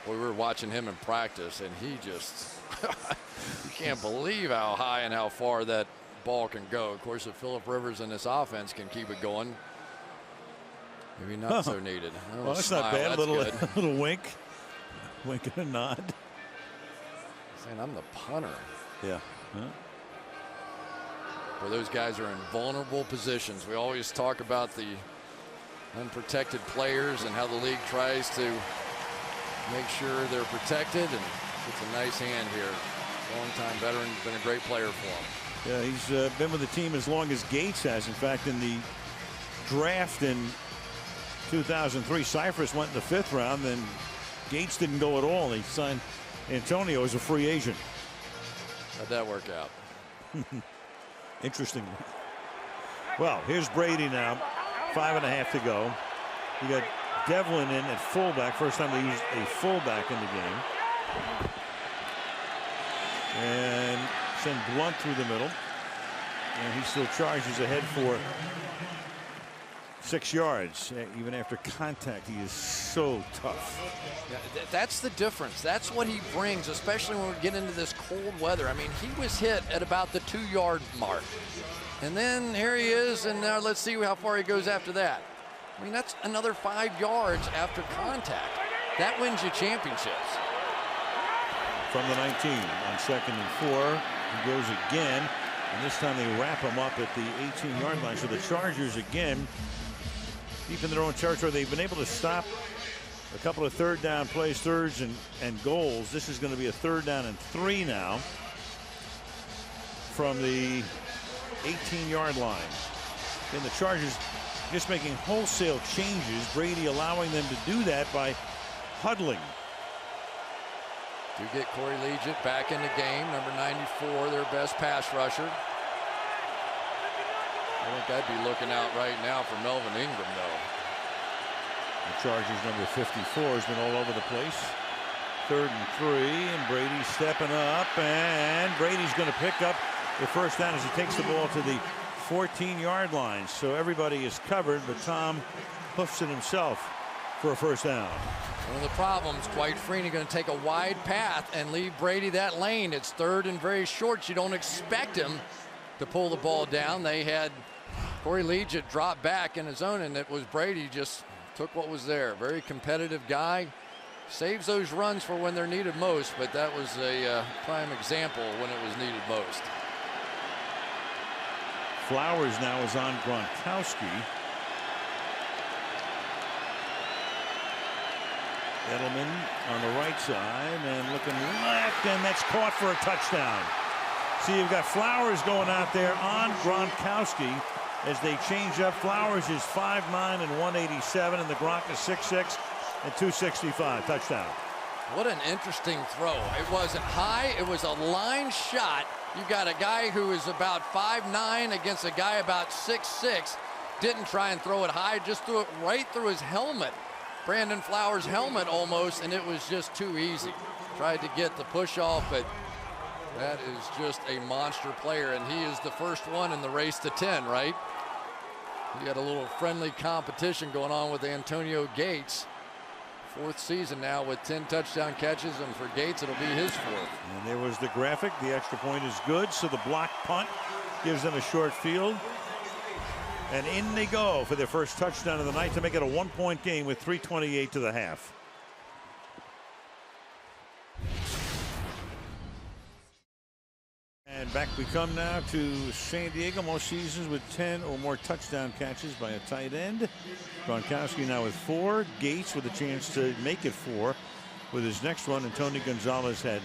we were watching him in practice, and he just you can't believe how high and how far that ball can go. Of course, if Phillip Rivers and this offense can keep it going, maybe not so needed. Well, that's not bad. A little wink and a nod. Saying I'm the punter. Yeah. Huh? Where those guys are in vulnerable positions. We always talk about the unprotected players and how the league tries to make sure they're protected, and it's a nice hand here. Long-time veteran, been a great player for him. Yeah, he's been with the team as long as Gates has. In fact, in the draft in 2003, Cypress went in the 5th round, then Gates didn't go at all. He signed Antonio as a free agent. How'd that work out? Interesting. Well, here's Brady now. 5.5 to go. You got Devlin in at fullback. First time they used a fullback in the game. And send Blunt through the middle. And he still charges ahead for 6 yards. Even after contact, he is so tough. Yeah, that's the difference. That's what he brings, especially when we get into this cold weather. I mean, he was hit at about the 2-yard mark. And then here he is, and now let's see how far he goes after that. I mean, that's another 5 yards after contact. That wins you championships. From the 19 on 2nd and 4. He goes again, and this time they wrap him up at the 18-yard line. So the Chargers again deep in their own territory. They've been able to stop a couple of 3rd down plays, thirds and goals. This is going to be a 3rd down and 3 now from the 18-yard line. And the Chargers just making wholesale changes. Brady allowing them to do that by huddling. Do get Corey Legent back in the game, number 94, their best pass rusher. I think I'd be looking out right now for Melvin Ingram, though. The Chargers number 54 has been all over the place. 3rd and 3, and Brady stepping up, and Brady's going to pick up the first down as he takes the ball to the 14-yard line. So everybody is covered, but Tom hoofs it himself for a first down. One of the problems, quite freely, going to take a wide path and leave Brady that lane. It's 3rd and very short. You don't expect him to pull the ball down. They had Corey Legent drop back in his own, and it was Brady just took what was there. Very competitive guy. Saves those runs for when they're needed most, but that was a prime example when it was needed most. Flowers now is on Gronkowski. Edelman on the right side and looking left, and that's caught for a touchdown. See, you've got Flowers going out there on Gronkowski as they change up. Flowers is 5'9" and 187, and the Gronk is 6'6" and 265. Touchdown. What an interesting throw. It wasn't high. It was a line shot. You've got a guy who is about 5'9" against a guy about 6'6". Didn't try and throw it high, just threw it right through his helmet. Brandon Flowers' helmet almost, and it was just too easy. Tried to get the push off, but that is just a monster player, and he is the first one in the race to 10, right? You got a little friendly competition going on with Antonio Gates. 4th season now with 10 touchdown catches, and for Gates it'll be his 4th. And there was the graphic. The extra point is good, so the block punt gives them a short field. And in they go for their first touchdown of the night to make it a 1-point game with 3:28 to the half. And back we come now to San Diego. Most seasons with 10 or more touchdown catches by a tight end. Gronkowski now with 4. Gates with a chance to make it 4 with his next one. And Tony Gonzalez had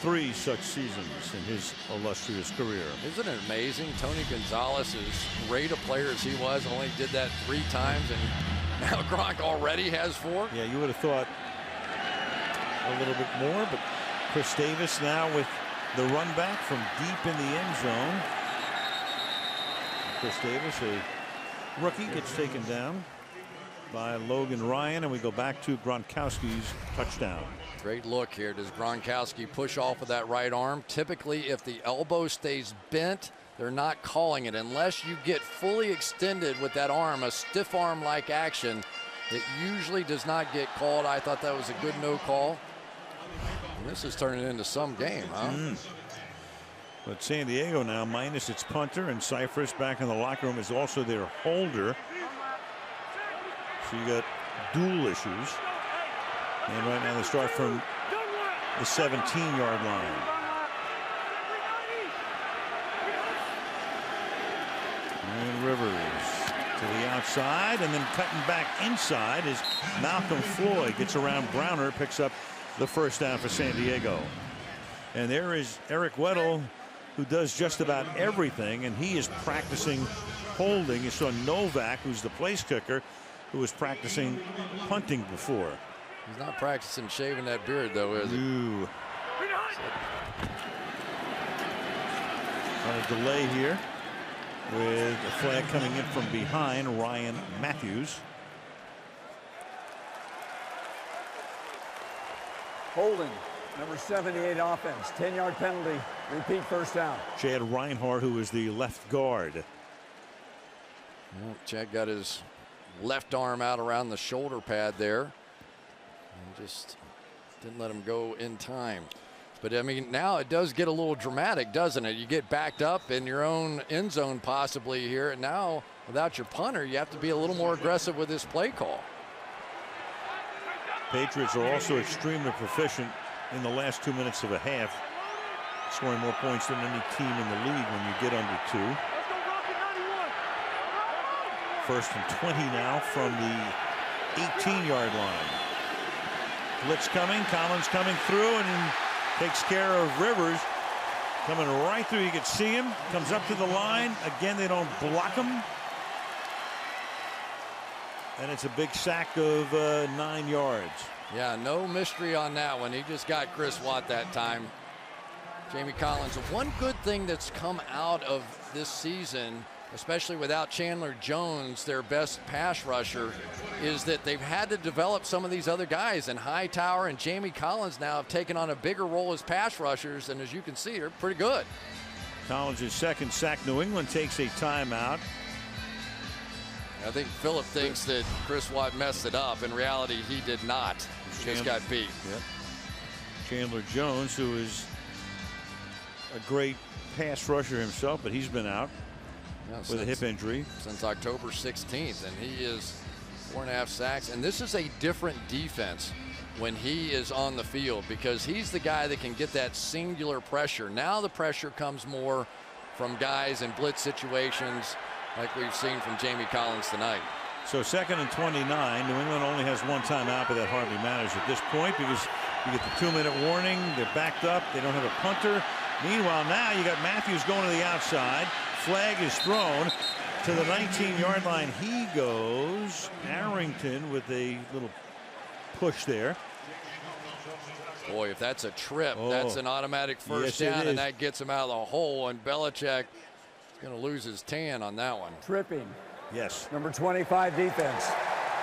3 such seasons in his illustrious career. Isn't it amazing? Tony Gonzalez, as great a player as he was, only did that 3 times, and now Gronk already has 4. Yeah, you would have thought a little bit more, but Chris Davis now with the run back from deep in the end zone. Chris Davis, a rookie, gets taken down by Logan Ryan, and we go back to Gronkowski's touchdown. Great look here. Does Gronkowski push off with that right arm? Typically, if the elbow stays bent, they're not calling it unless you get fully extended with that arm, a stiff arm like action. It usually does not get called. I thought that was a good no call. And this is turning into some game, huh? But San Diego now minus its punter, and Cypress back in the locker room is also their holder. So you got dual issues. And right now they start from the 17-yard line. And Rivers to the outside, and then cutting back inside is Malcolm Floyd. Gets around Browner, picks up the first down for San Diego. And there is Eric Weddle, who does just about everything, and he is practicing holding. You saw Novak, who's the place kicker, who was practicing punting before. He's not practicing shaving that beard, though, is he? On a delay here with a flag coming in from behind Ryan Matthews. Holding, number 78 offense, 10-yard penalty, repeat first down. Chad Reinhardt, who is the left guard. Well, Chad got his left arm out around the shoulder pad there and just didn't let him go in time. But I mean, now it does get a little dramatic, doesn't it? You get backed up in your own end zone possibly here, and now without your punter, you have to be a little more aggressive with this play call. Patriots are also extremely proficient in the last 2 minutes of a half, scoring more points than any team in the league when you get under 2. First and 20 now from the 18-yard line. Blitz coming, Collins coming through and takes care of Rivers. Coming right through, you can see him, comes up to the line. Again, they don't block him. And it's a big sack of 9 yards. Yeah, no mystery on that one. He just got Chris Watt that time. Jamie Collins. One good thing that's come out of this season, especially without Chandler Jones, their best pass rusher, is that they've had to develop some of these other guys. And Hightower and Jamie Collins now have taken on a bigger role as pass rushers. And as you can see, they're pretty good. Collins' second sack. New England takes a timeout. I think Phillip thinks that Chris Watt messed it up. In reality, he did not. He just got beat. Yep. Chandler Jones, who is a great pass rusher himself, but he's been out with a hip injury since October 16th, and he is 4.5 sacks. And this is a different defense when he is on the field, because he's the guy that can get that singular pressure. Now the pressure comes more from guys in blitz situations, like we've seen from Jamie Collins tonight. So 2nd and 29. New England only has one timeout, but that hardly matters at this point because you get the 2-minute warning. They're backed up. They don't have a punter. Meanwhile, now you got Matthews going to the outside. Flag is thrown to the 19-yard line. He goes. Arrington with a little push there. Boy, if that's a trip, that's an automatic first down, and that gets him out of the hole. And Belichick is going to lose his tan on that one. Tripping. Yes. Number 25 defense.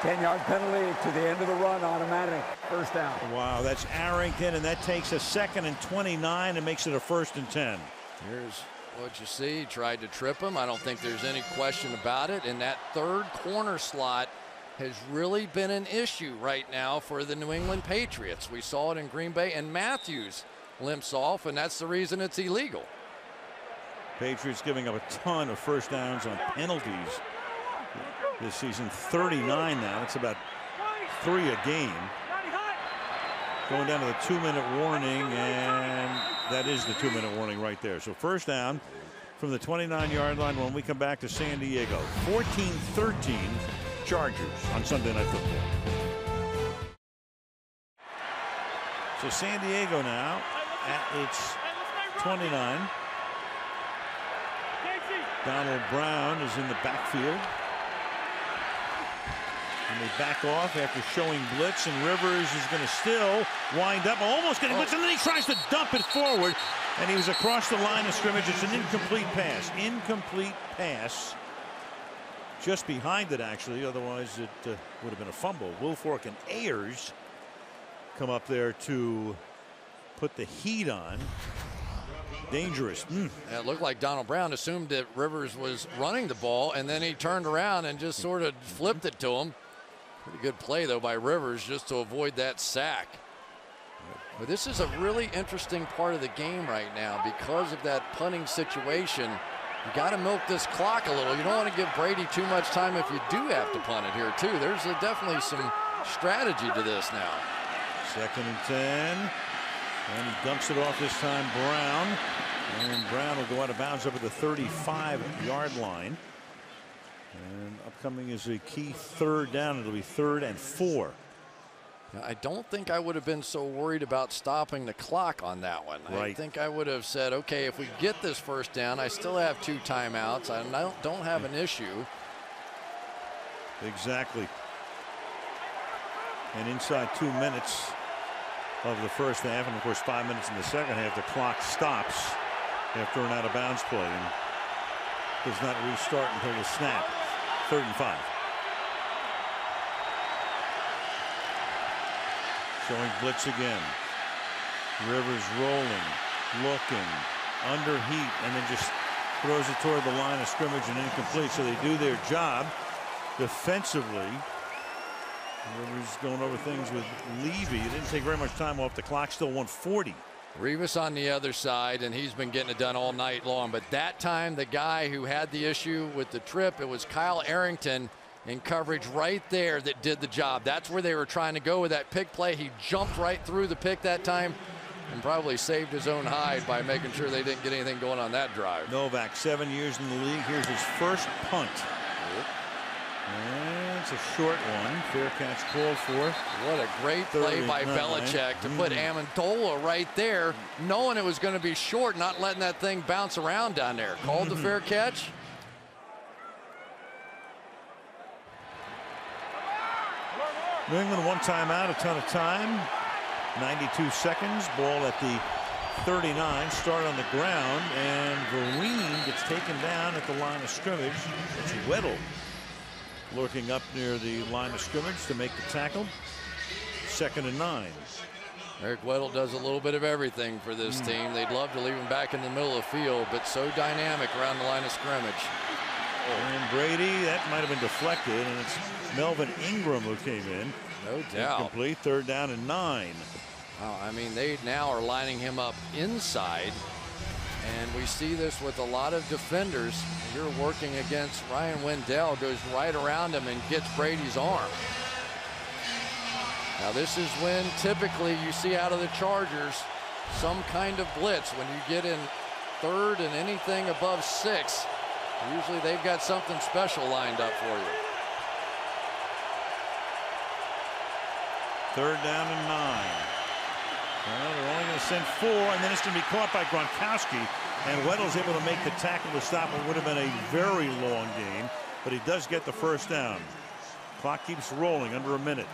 10-yard penalty to the end of the run, automatic first down. Wow, that's Arrington, and that takes a 2nd and 29 and makes it a 1st and 10. Here's what you see. He tried to trip him. I don't think there's any question about it. And that third corner slot has really been an issue right now for the New England Patriots. We saw it in Green Bay, and Matthews limps off, and that's the reason it's illegal. Patriots giving up a ton of first downs on penalties this season. 39 now. That's about 3 a game. Going down to the 2-minute warning, and that is the 2-minute warning right there. So first down from the 29-yard line when we come back to San Diego. 14-13 Chargers on Sunday Night Football. So San Diego now at its 29. Donald Brown is in the backfield. And they back off after showing blitz, and Rivers is going to still wind up, almost getting blitz, and then he tries to dump it forward, and he was across the line of scrimmage. It's an incomplete pass. Incomplete pass. Just behind it, actually. Otherwise, it would have been a fumble. Wilfork and Ayers come up there to put the heat on. Dangerous. Yeah, it looked like Donald Brown assumed that Rivers was running the ball, and then he turned around and just sort of flipped it to him. Pretty good play, though, by Rivers just to avoid that sack. But this is a really interesting part of the game right now because of that punting situation. You got to milk this clock a little. You don't want to give Brady too much time if you do have to punt it here, too. There's definitely some strategy to this now. 2nd and 10. And he dumps it off this time, Brown. And Brown will go out of bounds over the 35-yard line. And upcoming is a key 3rd down. It'll be 3rd and 4. Now, I don't think I would have been so worried about stopping the clock on that one. Right. I think I would have said, okay, if we get this 1st down, I still have 2 timeouts. I don't have an issue. Exactly. And inside 2 minutes of the 1st half, and of course 5 minutes in the 2nd half, the clock stops after an out of bounds play and does not restart until the snap. 3rd and 5. Showing blitz again. Rivers rolling, looking, under heat, and then just throws it toward the line of scrimmage and incomplete. So they do their job defensively. Rivers going over things with Levy. It didn't take very much time off the clock. Still 140. Rivas on the other side, and he's been getting it done all night long. But that time, the guy who had the issue with the trip, it was Kyle Arrington in coverage right there that did the job. That's where they were trying to go with that pick play. He jumped right through the pick that time and probably saved his own hide by making sure they didn't get anything going on that drive. Novak, 7 years in the league. Here's his first punt. And it's a short one. Fair catch called for. What a great play by Belichick to put Amendola right there, knowing it was going to be short, not letting that thing bounce around down there. Called the fair catch. New England 1 timeout, a ton of time. 92 seconds. Ball at the 39. Start on the ground, and Vereen gets taken down at the line of scrimmage. It's Weddle lurking up near the line of scrimmage to make the tackle. 2nd and 9. Eric Weddle does a little bit of everything for this team. They'd love to leave him back in the middle of the field, but so dynamic around the line of scrimmage. And Brady, that might have been deflected, and it's Melvin Ingram who came in. No doubt. Incomplete. 3rd down and 9. Wow, I mean, they now are lining him up inside, and we see this with a lot of defenders. You're working against Ryan Wendell, goes right around him and gets Brady's arm. Now this is when typically you see out of the Chargers some kind of blitz. When you get in 3rd and anything above 6, usually they've got something special lined up for you. 3rd down and 9. Well, they're only going to send 4, and then it's going to be caught by Gronkowski. And Weddle's able to make the tackle to stop what would have been a very long game, but he does get the 1st down. Clock keeps rolling under a minute.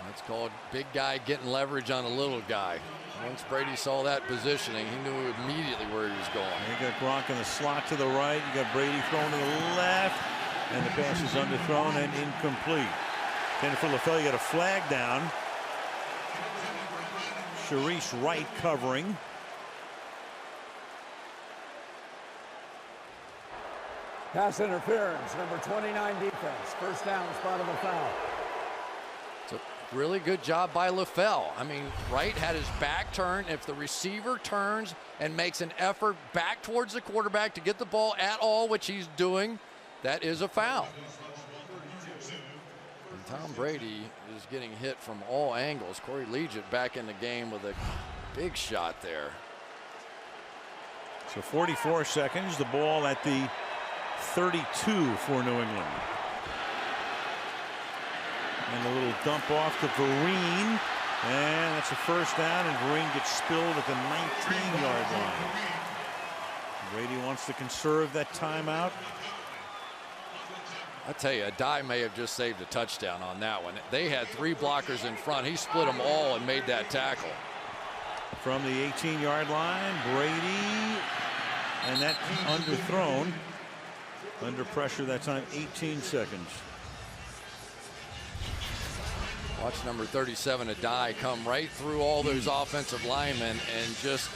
That's called big guy getting leverage on a little guy. Once Brady saw that positioning, he knew immediately where he was going. You got Gronk in the slot to the right. You got Brady thrown to the left, and the pass is underthrown and incomplete. Then for LaFell, you got a flag down. Sharice Wright covering. Pass interference, number 29 defense. 1st down, spot of a foul. It's a really good job by LaFell. I mean, Wright had his back turned. If the receiver turns and makes an effort back towards the quarterback to get the ball at all, which he's doing, that is a foul. And Tom Brady is getting hit from all angles. Corey Liuget back in the game with a big shot there. So 44 seconds. The ball at the 32 for New England. And a little dump off to Vereen. And that's a 1st down, and Vereen gets spilled at the 19-yard line. Brady wants to conserve that timeout. I tell you, Dye may have just saved a touchdown on that one. They had 3 blockers in front. He split them all and made that tackle. From the 18-yard line, Brady, and that underthrown. Under pressure that time, 18 seconds. Watch number 37, Adai, come right through all those offensive linemen and just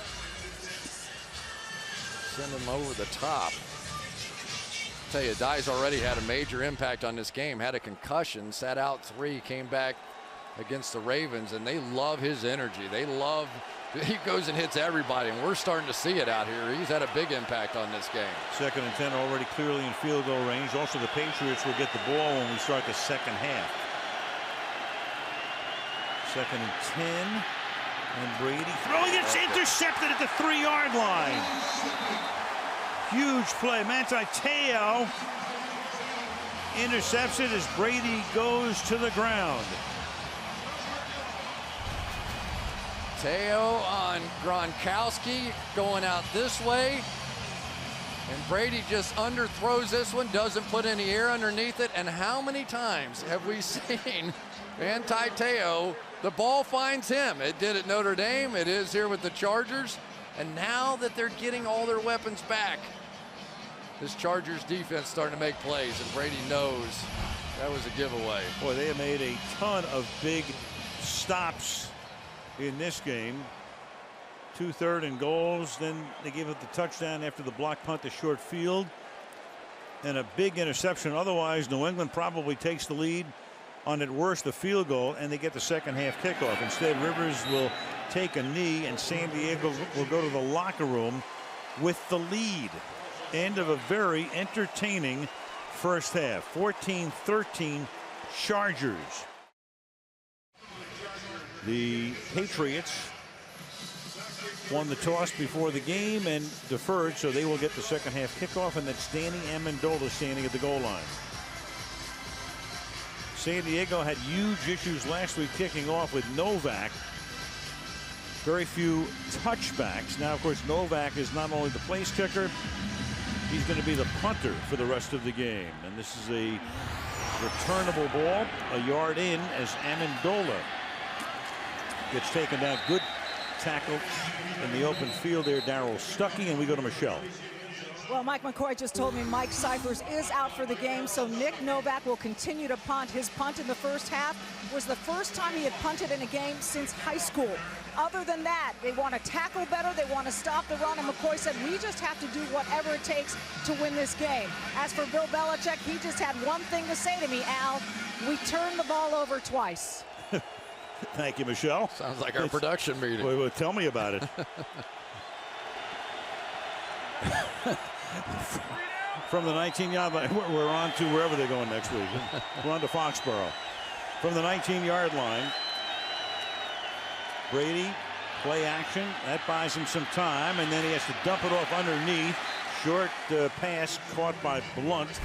send them over the top. tell you, Dye's already had a major impact on this game. Had a concussion, sat out 3, came back against the Ravens, and they love his energy. They love, he goes and hits everybody, and we're starting to see it out here. He's had a big impact on this game. 2nd and 10 already clearly in field goal range. Also, the Patriots will get the ball when we start the second half. 2nd and 10. And Brady throwing, it's intercepted at the 3-yard line. Huge play. Manti Te'o intercepts it as Brady goes to the ground. Te'o on Gronkowski going out this way. And Brady just underthrows this one, doesn't put any air underneath it. And how many times have we seen Manti Te'o, the ball finds him? It did at Notre Dame, it is here with the Chargers. And now that they're getting all their weapons back, this Chargers defense starting to make plays, and Brady knows that was a giveaway. Boy, they have made a ton of big stops in this game. 2 3rd and goals. Then they gave up the touchdown after the block punt to short field. And a big interception. Otherwise, New England probably takes the lead on at worst a field goal, and they get the second half kickoff. Instead, Rivers will take a knee, and San Diego will go to the locker room with the lead. End of a very entertaining first half. 14-13 Chargers. The Patriots won the toss before the game and deferred, so they will get the second half kickoff, and that's Danny Amendola standing at the goal line. San Diego had huge issues last week kicking off with Novak. Very few touchbacks. Now, of course, Novak is not only the place kicker, he's going to be the punter for the rest of the game. And this is a returnable ball, a yard in as Amendola gets taken down. Good tackle in the open field there, Darryl Stuckey, and we go to Michelle. Well, Mike McCoy just told me Mike Cyphers is out for the game, so Nick Novak will continue to punt. His punt in the first half was the first time he had punted in a game since high school. Other than that, they want to tackle better, they want to stop the run, and McCoy said, we just have to do whatever it takes to win this game. As for Bill Belichick, he just had one thing to say to me, Al, we turned the ball over twice. Thank you, Michelle. Sounds like our production meeting. Well, tell me about it. From the 19-yard line, we're on to wherever they're going next week. We're on to Foxborough. From the 19-yard line, Brady, play action. That buys him some time, and then he has to dump it off underneath. Short pass caught by Blunt.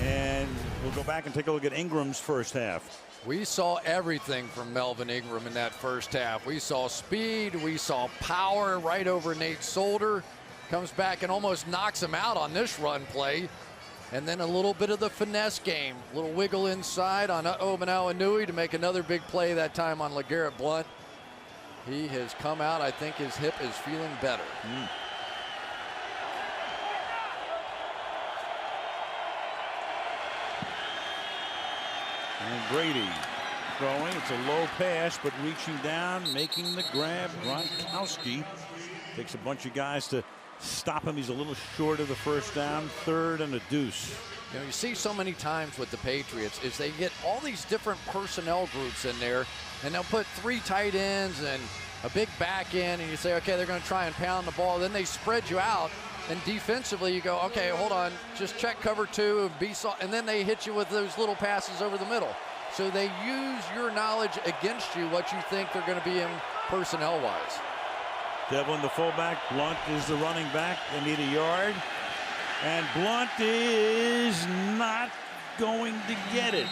And we'll go back and take a look at Ingram's first half. We saw everything from Melvin Ingram in that first half. We saw speed, we saw power right over Nate Solder. Comes back and almost knocks him out on this run play. And then a little bit of the finesse game. A little wiggle inside on Omenau Inui to make another big play, that time on LeGarrette Blount. He has come out. I think his hip is feeling better. And Brady throwing. It's a low pass, but reaching down, making the grab. Gronkowski takes a bunch of guys to stop him. He's a little short of the first down. 3rd and a deuce. You know, you see so many times with the Patriots is they get all these different personnel groups in there, and they'll put 3 tight ends and a big back end, and you say, okay, they're going to try and pound the ball. Then they spread you out, and defensively you go, okay, hold on, just check cover 2 and be soft, and then they hit you with those little passes over the middle. So they use your knowledge against you, what you think they're going to be in personnel-wise. Devlin, the fullback. Blunt is the running back. They need a yard. And Blunt is not going to get it.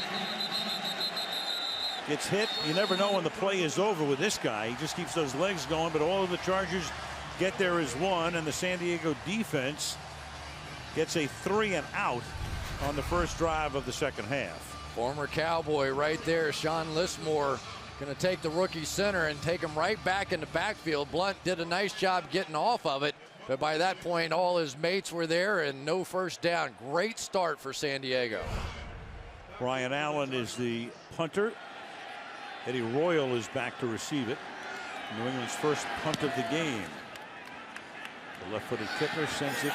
Gets hit. You never know when the play is over with this guy. He just keeps those legs going, but all of the Chargers get there as one, and the San Diego defense gets a 3 and out on the first drive of the second half. Former Cowboy right there, Sean Lismore, going to take the rookie center and take him right back in the backfield. Blunt did a nice job getting off of it, but by that point, all his mates were there and no first down. Great start for San Diego. Brian Allen is the punter. Eddie Royal is back to receive it. New England's first punt of the game. The left-footed kicker sends it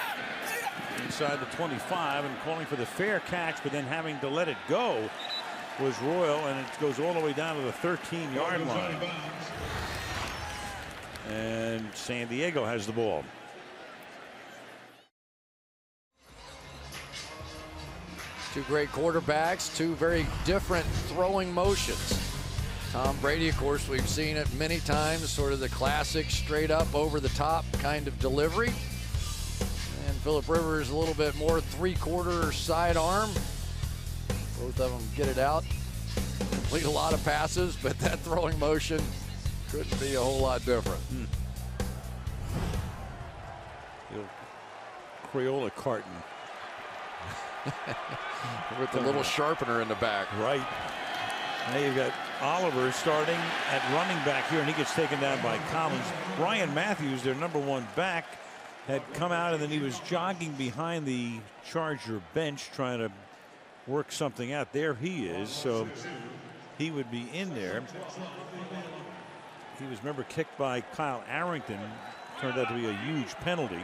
inside the 25 and calling for the fair catch, but then having to let it go was Royal, and it goes all the way down to the 13-yard line. And San Diego has the ball. Two great quarterbacks, two very different throwing motions. Tom Brady, of course, we've seen it many times, sort of the classic straight up over the top kind of delivery. And Phillip Rivers a little bit more three-quarter sidearm. Both of them get it out, complete a lot of passes, but that throwing motion couldn't be a whole lot different. Crayola carton. With the little sharpener in the back. Right. Now you've got Oliver starting at running back here, and he gets taken down by Collins. Ryan Matthews, their #1 back, had come out, and then he was jogging behind the Charger bench trying to work something out. There he is, so he would be in there. He was, remember, kicked by Kyle Arrington. Turned out to be a huge penalty.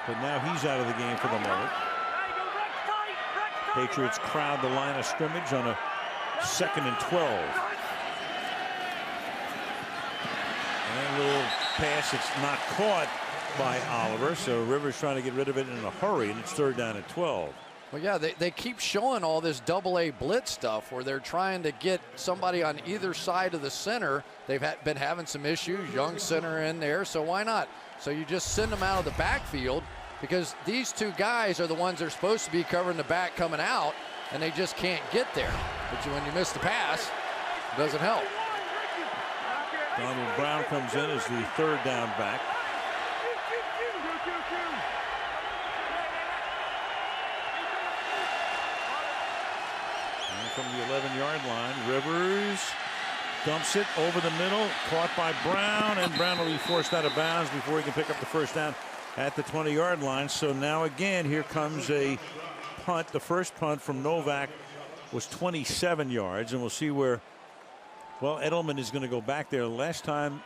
But now he's out of the game for the moment. Patriots crowd the line of scrimmage on a 2nd and 12. And a little pass that's not caught by Oliver, so Rivers trying to get rid of it in a hurry, and it's 3rd down and 12. Well, yeah, they keep showing all this double-A blitz stuff where they're trying to get somebody on either side of the center. They've been having some issues, young center in there, so why not? So you just send them out of the backfield, because these two guys are the ones that are supposed to be covering the back coming out, and they just can't get there. But when you miss the pass, it doesn't help. Donald Brown comes in as the 3rd down back. And from the 11-yard line, Rivers dumps it over the middle, caught by Brown, and Brown will be forced out of bounds before he can pick up the 1st down at the 20-yard line. So now again, here comes a punt. The first punt from Novak was 27 yards, and we'll see where, well, Edelman is going to go back there. Last time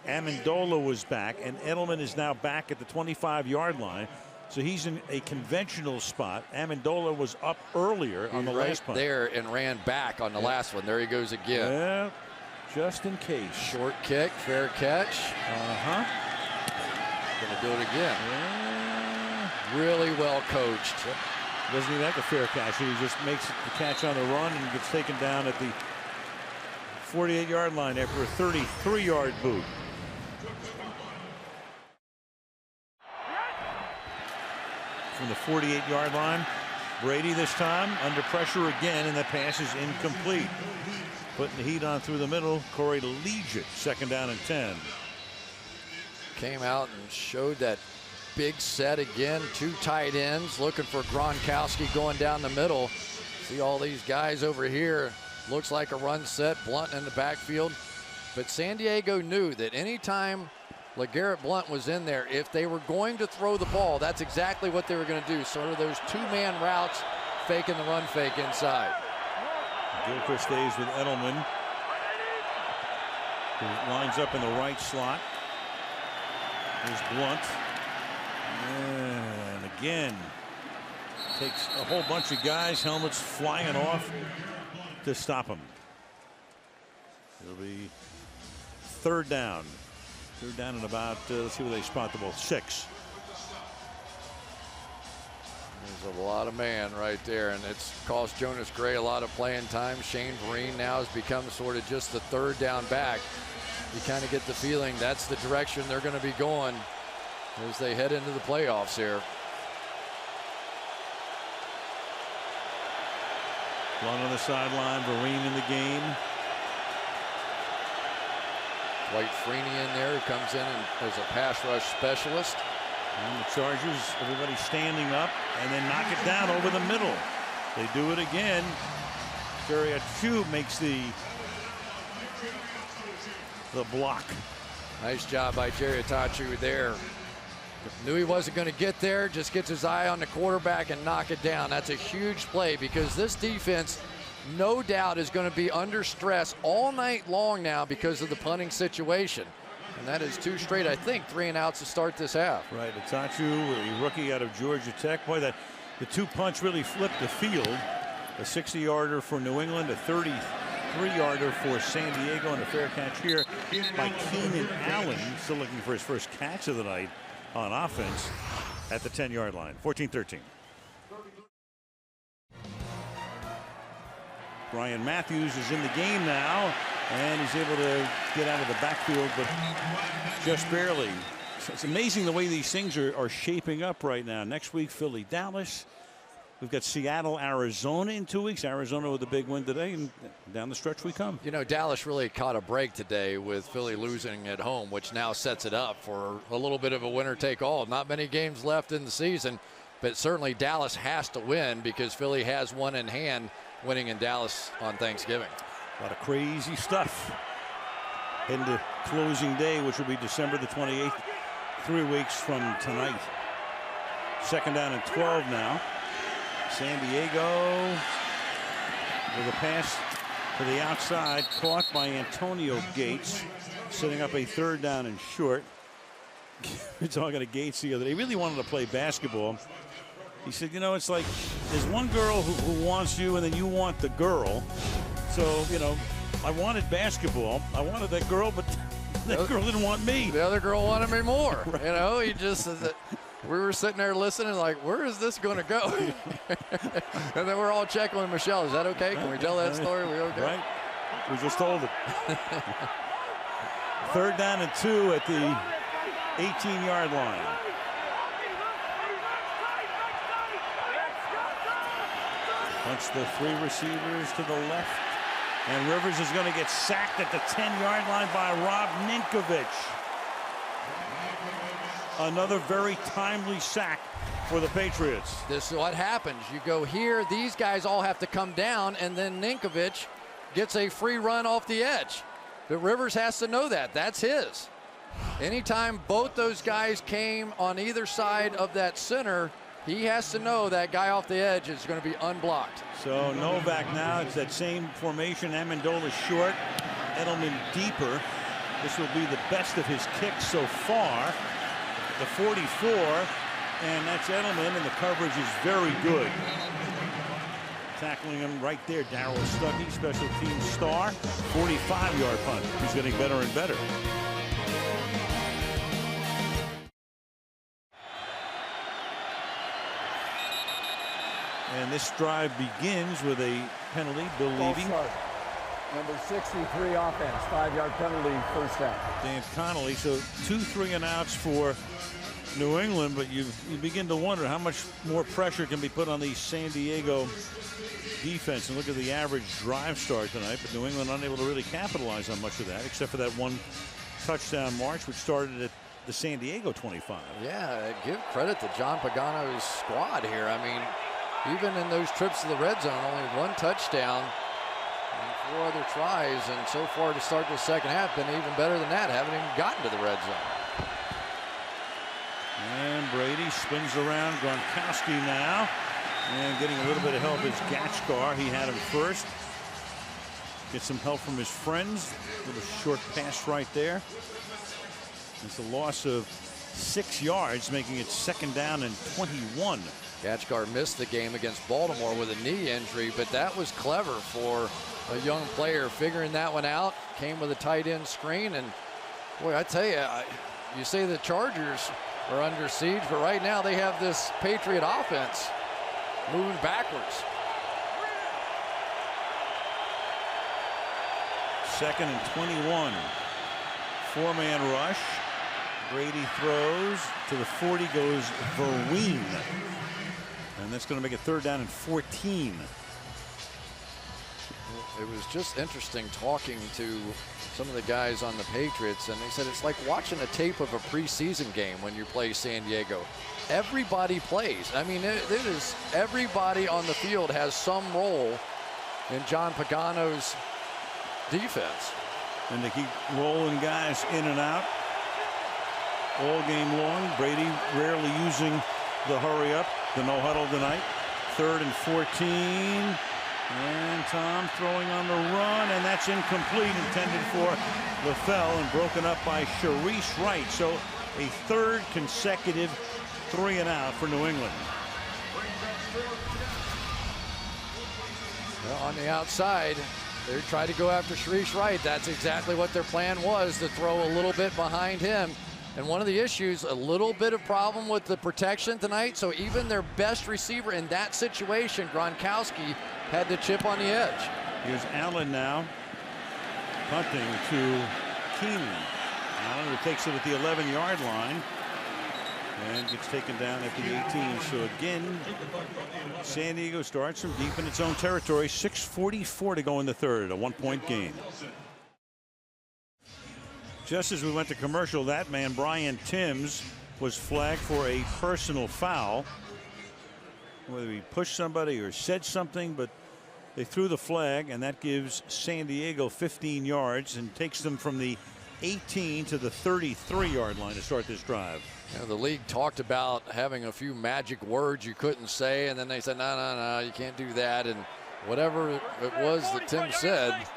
Amendola was back, and Edelman is now back at the 25-yard line. So he's in a conventional spot. Amendola was up earlier on the last punt. There and ran back on the last one. There he goes again. Yeah, just in case. Short kick, fair catch. Gonna do it again. Yeah. Really well coached. Doesn't even have the fair catch. He just makes the catch on the run and gets taken down at the 48-yard line after a 33-yard boot. From the 48-yard line, Brady this time under pressure again, and the pass is incomplete. Putting the heat on through the middle. Corey Legion, 2nd down and 10. Came out and showed that big set again. 2 tight ends looking for Gronkowski going down the middle. See all these guys over here. Looks like a run set. Blunt in the backfield. But San Diego knew that anytime LeGarrette Blunt was in there, if they were going to throw the ball, that's exactly what they were going to do. Sort of those 2-man routes, faking the run fake inside. Gilchrist stays with Edelman, who lines up in the right slot. There's Blunt. And again, takes a whole bunch of guys, helmets flying off to stop him. It'll be 3rd down. 3rd down and about, let's see where they spot the ball, 6. There's a lot of man right there, and it's cost Jonas Gray a lot of playing time. Shane Vereen now has become sort of just the 3rd down back. You kind of get the feeling that's the direction they're going to be going as they head into the playoffs here. Blunt on the sideline, Vereen in the game. Dwight Freeney in there, who comes in and as a pass rush specialist. And the Chargers, everybody standing up and then knock it down over the middle. They do it again. Jerry Achu makes the block. Nice job by Jerry Achu there. Knew he wasn't going to get there, just gets his eye on the quarterback and knock it down. That's a huge play because this defense, no doubt, is going to be under stress all night long now because of the punting situation. And that is 2 straight, I think, 3 and outs to start this half. Right, Itachu, a rookie out of Georgia Tech. Boy, the 2-punch really flipped the field. A 60-yarder for New England, a 33-yarder for San Diego, and a fair catch here by Keenan Allen, still looking for his first catch of the night on offense at the 10-yard line. 14-13. Brian Matthews is in the game now, and he's able to get out of the backfield, but just barely. It's amazing the way these things are shaping up right now. Next week, Philly, Dallas. We've got Seattle, Arizona in 2 weeks. Arizona with a big win today, and down the stretch we come. You know, Dallas really caught a break today with Philly losing at home, which now sets it up for a little bit of a winner-take-all. Not many games left in the season, but certainly Dallas has to win because Philly has one in hand, winning in Dallas on Thanksgiving. A lot of crazy stuff heading to closing day, which will be December the 28th, 3 weeks from tonight. 2nd down and 12 now. San Diego with a pass to the outside, caught by Antonio Gates, setting up a 3rd down and short. We're talking to Gates the other day. He really wanted to play basketball. He said, you know, it's like there's one girl who wants you and then you want the girl. So, you know, I wanted basketball. I wanted that girl, but that girl didn't want me. The other girl wanted me more. Right. You know, he just said that. We were sitting there listening like, where is this going to go? And then we're all checking with Michelle. Is that okay? Can we tell that story? We okay? Right. We just told it. 3rd down and 2 at the 18-yard line. Punch the 3 receivers to the left. And Rivers is going to get sacked at the 10-yard line by Rob Ninkovich. Another very timely sack for the Patriots. This is what happens. You go here, these guys all have to come down, and then Ninkovich gets a free run off the edge. But Rivers has to know that. That's his. Anytime both those guys came on either side of that center, he has to know that guy off the edge is going to be unblocked. So Novak now, it's that same formation. Amendola short, Edelman deeper. This will be the best of his kicks so far. The 44, and that's Edelman, and the coverage is very good. Tackling him right there, Darryl Stuckey, special team star. 45-yard punt. He's getting better and better. And this drive begins with a penalty. Bill Levy. Number 63 offense, 5-yard penalty, 1st down. Dan Connolly. So 2 3-and-outs for New England, but you begin to wonder how much more pressure can be put on the San Diego defense. And look at the average drive start tonight, but New England unable to really capitalize on much of that, except for that 1 touchdown march, which started at the San Diego 25. Yeah, give credit to John Pagano's squad here. I mean, even in those trips to the red zone, only 1 touchdown and 4 other tries, and so far to start the second half been even better than that, haven't even gotten to the red zone. And Brady spins around Gronkowski now, and getting a little bit of help is Gatchkar. He had him first. Get some help from his friends. A little short pass right there. It's a loss of 6 yards, making it 2nd down and 21. Gatchkar missed the game against Baltimore with a knee injury, but that was clever for a young player figuring that one out. Came with a tight end screen, and boy, I tell you, you say the Chargers are under siege, but right now they have this Patriot offense moving backwards. 2nd and 21. 4-man rush. Brady throws to the 40, goes Verween. And that's going to make it 3rd down and 14. It was just interesting talking to some of the guys on the Patriots, and they said it's like watching a tape of a preseason game when you play San Diego. Everybody plays. I mean, it is everybody on the field has some role in John Pagano's defense. And they keep rolling guys in and out all game long. Brady rarely using the hurry up, the no huddle tonight. 3rd and 14. And Tom throwing on the run, and that's incomplete, intended for LaFell and broken up by Sharice Wright. So a third consecutive 3-and-out for New England. Well, on the outside, they tried to go after Sharice Wright. That's exactly what their plan was, to throw a little bit behind him. And one of the issues, a little bit of problem with the protection tonight. So even their best receiver in that situation, Gronkowski, had the chip on the edge. Here's Allen now, punting to Keenan. Allen, who takes it at the 11-yard line and gets taken down at the 18. So again, San Diego starts from deep in its own territory. 6:44 to go in the third, a 1-point game. Just as we went to commercial, that man, Brian Timms, was flagged for a personal foul. Whether he pushed somebody or said something, but they threw the flag, and that gives San Diego 15 yards and takes them from the 18 to the 33-yard line to start this drive. You know, the league talked about having a few magic words you couldn't say, and then they said, no, you can't do that. And whatever it was that Tim said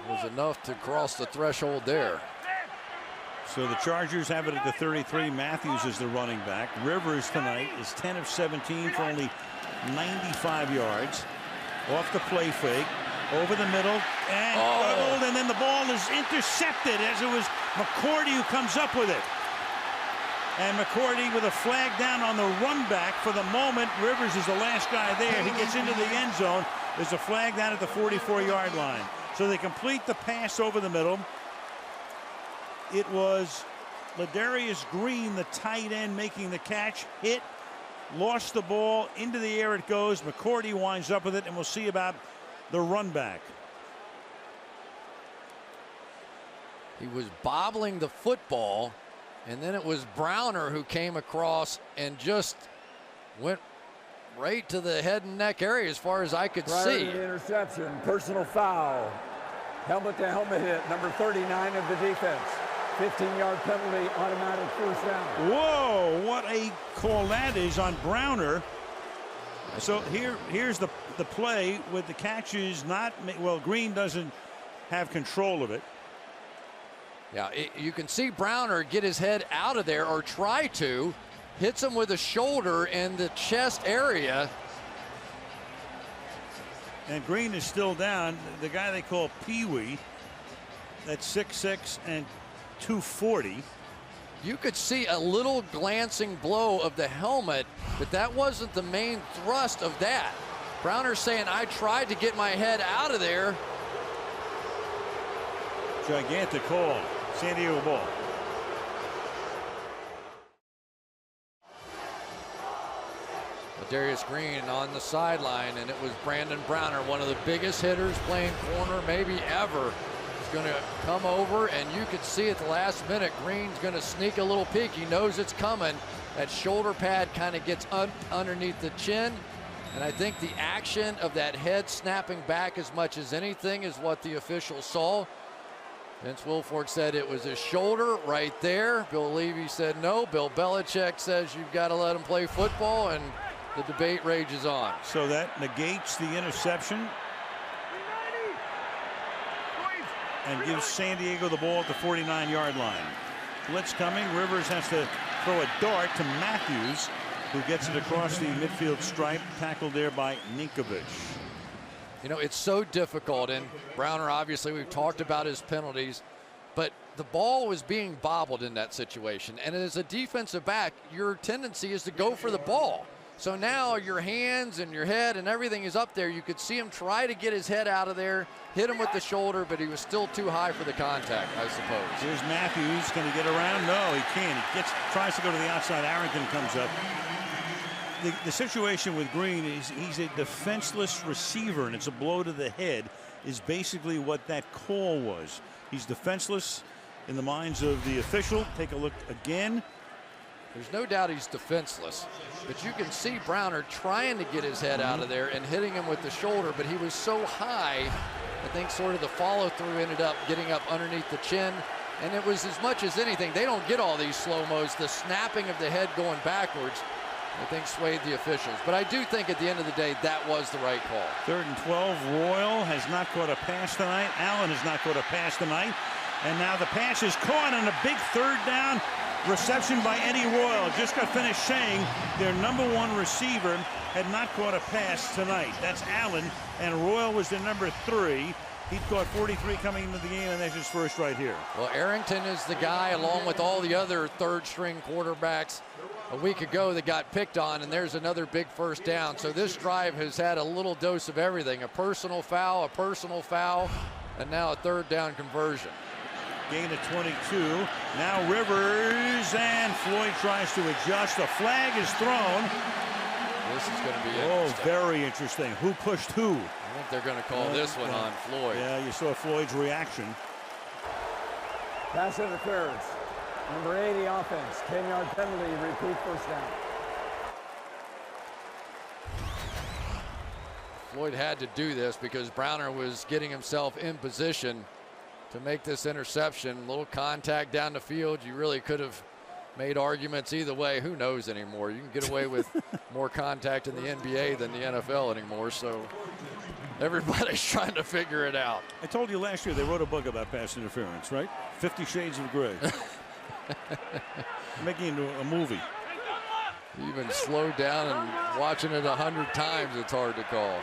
was enough to cross the threshold there. So the Chargers have it at the 33. Matthews is the running back. Rivers tonight is 10 of 17 for only 95 yards. Off the play fake, over the middle, and then the ball is intercepted as it was McCourty who comes up with it. And McCourty with a flag down on the run back for the moment. Rivers is the last guy there. He gets into the end zone. There's a flag down at the 44-yard line. So they complete the pass over the middle. It was Ladarius Green, the tight end, making the catch. Hit, lost the ball, into the air it goes. McCourty winds up with it, and we'll see about the run back. He was bobbling the football, and then it was Browner who came across and just went right to the head and neck area as far as I could see. Interception, personal foul, helmet-to-helmet hit, number 39 of the defense. 15-yard penalty, automatic first down. Whoa, what a call that is on Browner. So here's the play with the catches not, well, Green doesn't have control of it. Yeah, you can see Browner get his head out of there, or try to. Hits him with a shoulder in the chest area. And Green is still down. The guy they call Pee-wee, that's 6'6" and 240. You could see a little glancing blow of the helmet, but that wasn't the main thrust of that. Browner's saying, I tried to get my head out of there. Gigantic call. San Diego ball. Darius Green on the sideline, and it was Brandon Browner, one of the biggest hitters playing corner maybe ever. He's going to come over, and you could see at the last minute, Green's going to sneak a little peek. He knows it's coming. That shoulder pad kind of gets underneath the chin, and I think the action of that head snapping back as much as anything is what the officials saw. Vince Wilfork said it was his shoulder right there. Bill Levy said no. Bill Belichick says you've got to let him play football, and the debate rages on. So that negates the interception and gives San Diego the ball at the 49-yard line. Blitz coming. Rivers has to throw a dart to Matthews, who gets it across the midfield stripe, tackled there by Ninkovich. You know, it's so difficult, and Browner, obviously, we've talked about his penalties, but the ball was being bobbled in that situation. And as a defensive back, your tendency is to go for the ball. So now your hands and your head and everything is up there. You could see him try to get his head out of there, hit him with the shoulder, but he was still too high for the contact, I suppose. Here's Matthews. Can he get around? No, he can't. He tries to go to the outside. Arrington comes up. The situation with Green is he's a defenseless receiver, and it's a blow to the head is basically what that call was. He's defenseless in the minds of the official. Take a look again. There's no doubt he's defenseless, but you can see Browner trying to get his head out of there and hitting him with the shoulder, but he was so high, I think sort of the follow-through ended up getting up underneath the chin, and it was as much as anything, they don't get all these slow-mos, the snapping of the head going backwards. I think swayed the officials. But I do think at the end of the day, that was the right call. 3rd and 12. Royal has not caught a pass tonight. Allen has not caught a pass tonight. And now the pass is caught on a big 3rd down reception by Eddie Royal. Just got finished saying their #1 receiver had not caught a pass tonight. That's Allen, and Royal was their #3. He caught 43 coming into the game, and that's his first right here. Well, Arrington is the guy, along with all the other 3rd-string quarterbacks a week ago that got picked on, and there's another big first down. So this drive has had a little dose of everything. A personal foul, and now a 3rd down conversion. Gain of 22. Now Rivers, and Floyd tries to adjust. A flag is thrown. This is going to be interesting. interesting. Very interesting. Who pushed who? I think they're going to call this one on Floyd. Yeah, you saw Floyd's reaction. Pass interference. Number 80 offense. 10-yard penalty. Repeat first down. Floyd had to do this because Browner was getting himself in position to make this interception. A little contact down the field. You really could have made arguments either way. Who knows anymore? You can get away with more contact in the NBA than the NFL anymore. So everybody's trying to figure it out. I told you last year they wrote a book about pass interference, right? 50 Shades of Grey. Making it into a movie. Even slowed down and watching it 100 times, it's hard to call.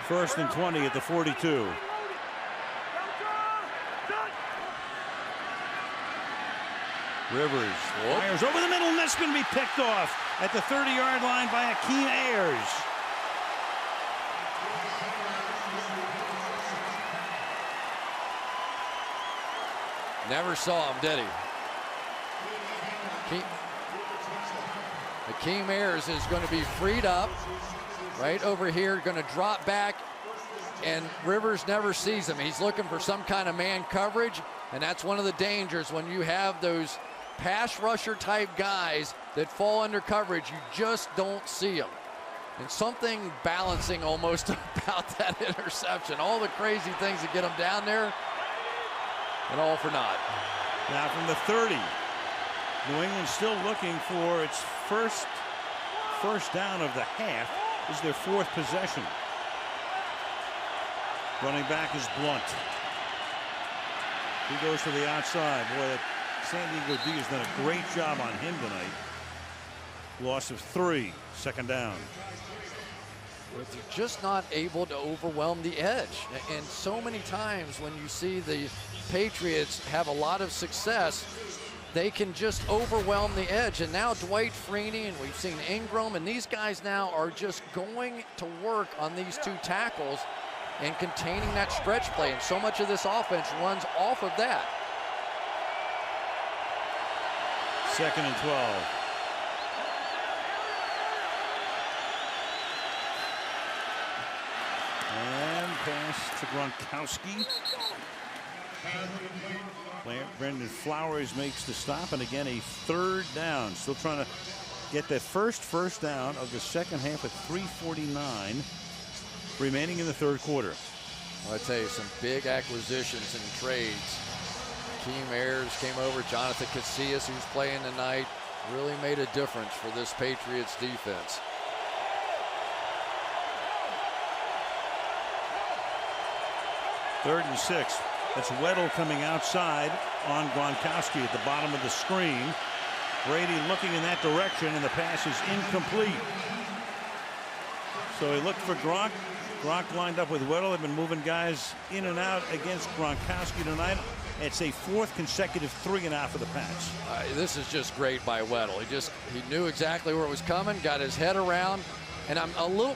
1st and 20 at the 42. Rivers fires over the middle, and that's going to be picked off at the 30-yard line by Akeem Ayers. Never saw him, did he? Akeem Ayers is going to be freed up right over here, going to drop back, and Rivers never sees him. He's looking for some kind of man coverage, and that's one of the dangers when you have those pass rusher type guys that fall under coverage. You just don't see them. And something balancing almost about that interception. All the crazy things that get them down there, and all for naught. Now from the 30, New England still looking for its first down of the half. Is their 4th possession. Running back is Blunt. He goes to the outside. Boy, that San Diego D has done a great job on him tonight. Loss of 3, 2nd down. But they're just not able to overwhelm the edge. And so many times when you see the Patriots have a lot of success, they can just overwhelm the edge. And now Dwight Freeney, and we've seen Ingram, and these guys now are just going to work on these 2 tackles and containing that stretch play. And so much of this offense runs off of that. 2nd and 12. And pass to Gronkowski. Brendan Flowers makes the stop, and again a 3rd down. Still trying to get that first down of the second half at 3:49 remaining in the 3rd quarter. Well, I tell you, some big acquisitions and trades. Akeem Ayers came over. Jonathan Casillas, who's playing tonight, really made a difference for this Patriots defense. Third and 6. That's Weddle coming outside on Gronkowski at the bottom of the screen. Brady looking in that direction, and the pass is incomplete. So he looked for Gronk. Gronk lined up with Weddle. They've been moving guys in and out against Gronkowski tonight. It's a 4th consecutive 3-and-out for the Pats. This is just great by Weddle. He knew exactly where it was coming, got his head around. And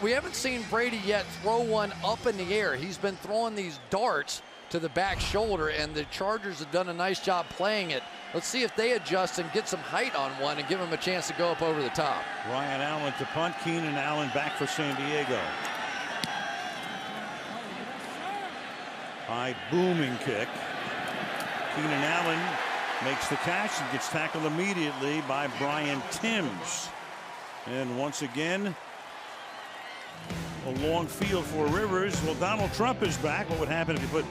we haven't seen Brady yet throw one up in the air. He's been throwing these darts to the back shoulder, and the Chargers have done a nice job playing it. Let's see if they adjust and get some height on one and give him a chance to go up over the top. Ryan Allen to punt. Keenan Allen back for San Diego. High booming kick. Keenan Allen makes the catch and gets tackled immediately by Brian Timms. And once again, a long field for Rivers. Well, Donald Trump is back. What would happen if you put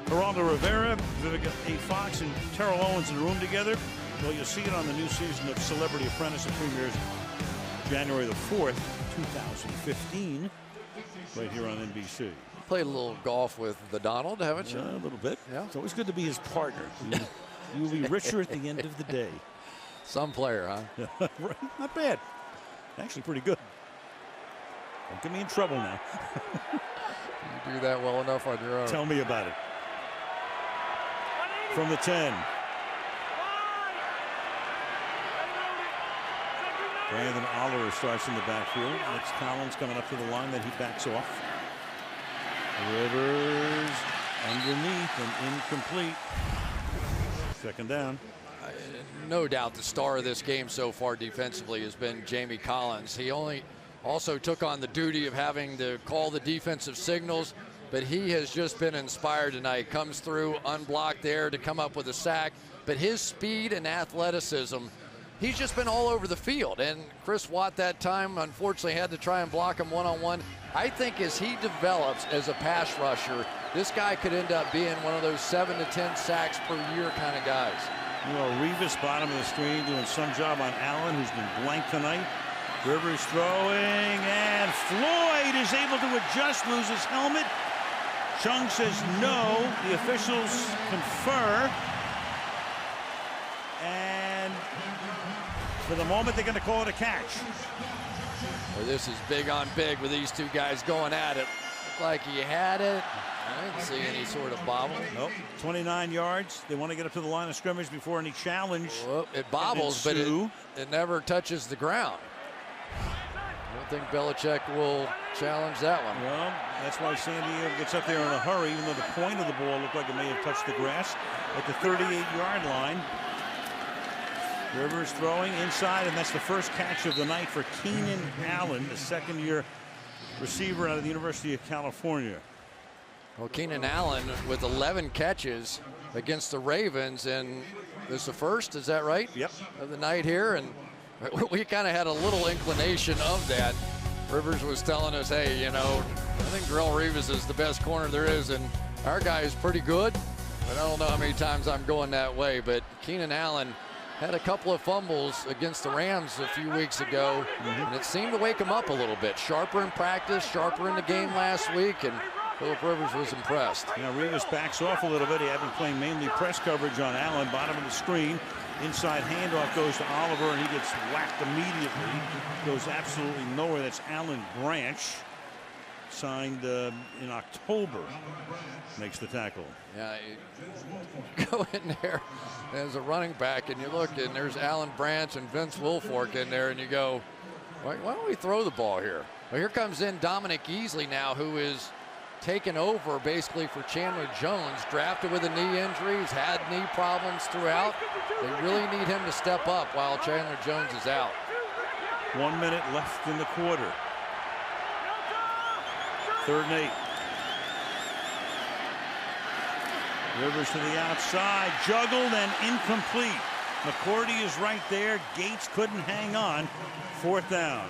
Geraldo Rivera, Vivica A. Fox, and Terrell Owens in the room together? Well, you'll see it on the new season of Celebrity Apprentice that premieres January the 4th, 2015, right here on NBC. Played a little golf with the Donald, haven't you? A little bit. Yeah. It's always good to be his partner. You will be richer at the end of the day. Some player, huh? Right. Not bad. Actually pretty good. Don't get me in trouble now. You do that well enough on your own. Tell me about it. From the 10. Brandon Oliver starts in the backfield. It's Collins coming up to the line, then he backs off. Rivers underneath and incomplete. Second down. No doubt the star of this game so far defensively has been Jamie Collins. He also took on the duty of having to call the defensive signals, but he has just been inspired tonight. Comes through unblocked there to come up with a sack, but his speed and athleticism, he's just been all over the field. And Chris Watt that time unfortunately had to try and block him one-on-one. I think as he develops as a pass rusher, this guy could end up being one of those 7 to 10 sacks per year kind of guys. You know, Revis, bottom of the screen, doing some job on Allen, who's been blank tonight. Rivers throwing, and Floyd is able to adjust, lose his helmet. Chung says no. The officials confer. And for the moment, they're going to call it a catch. Well, this is big on big with these two guys going at it. Looked like he had it. I didn't see any sort of bobble. Nope. 29 yards. They want to get up to the line of scrimmage before any challenge. Well, it bobbles, but it never touches the ground. I don't think Belichick will challenge that one. Well, that's why San Diego gets up there in a hurry, even though the point of the ball looked like it may have touched the grass at the 38-yard line. Rivers throwing inside, and that's the first catch of the night for Keenan Allen, the second-year receiver out of the University of California. Well, Keenan Allen with 11 catches against the Ravens, and this is the first, is that right? Yep. Of the night here, and we kind of had a little inclination of that. Rivers was telling us, hey, you know, I think Darrelle Revis is the best corner there is, and our guy is pretty good, but I don't know how many times I'm going that way. But Keenan Allen had a couple of fumbles against the Rams a few weeks ago, and it seemed to wake him up a little bit. Sharper in practice, sharper in the game last week, and Philip Rivers was impressed. Now Revis backs off a little bit. He had been playing mainly press coverage on Allen. Bottom of the screen. Inside handoff goes to Oliver, and he gets whacked immediately. Goes absolutely nowhere. That's Alan Branch. Signed in October. Makes the tackle. Yeah, you go in there as a running back, and you look, and there's Alan Branch and Vince Wilfork in there, and you go, why don't we throw the ball here? Well, here comes in Dominic Easley now, who is taken over basically for Chandler Jones, drafted with a knee injury. He's had knee problems throughout. They really need him to step up while Chandler Jones is out. 1 minute left in the quarter. 3rd and 8. Rivers to the outside, juggled and incomplete. McCourty is right there. Gates couldn't hang on. 4th down.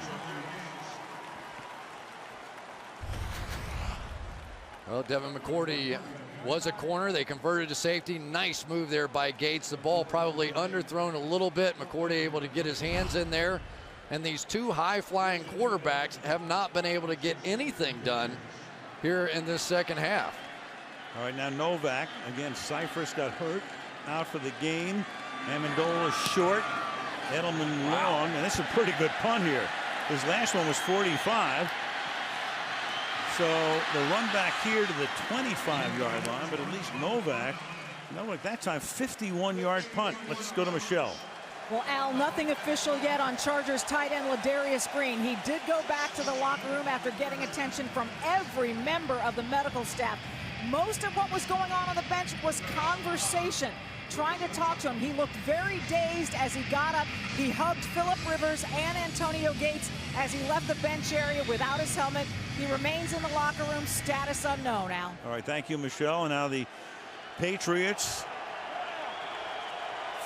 Well, Devin McCourty was a corner. They converted to safety. Nice move there by Gates. The ball probably underthrown a little bit. McCourty able to get his hands in there. And these two high-flying quarterbacks have not been able to get anything done here in this second half. All right, now Novak. Again, Cyphers got hurt. Out for the game. Amendola short. Edelman long. And this is a pretty good punt here. His last one was 45. So the run back here to the 25-yard line, but at least Novak, at that time, 51-yard punt. Let's go to Michelle. Well, Al, nothing official yet on Chargers tight end Ladarius Green. He did go back to the locker room after getting attention from every member of the medical staff. Most of what was going on the bench was conversation, trying to talk to him. He looked very dazed as he got up. He hugged Philip Rivers and Antonio Gates as he left the bench area without his helmet. He remains in the locker room, status unknown, Al. All right, thank you, Michelle. And now the Patriots,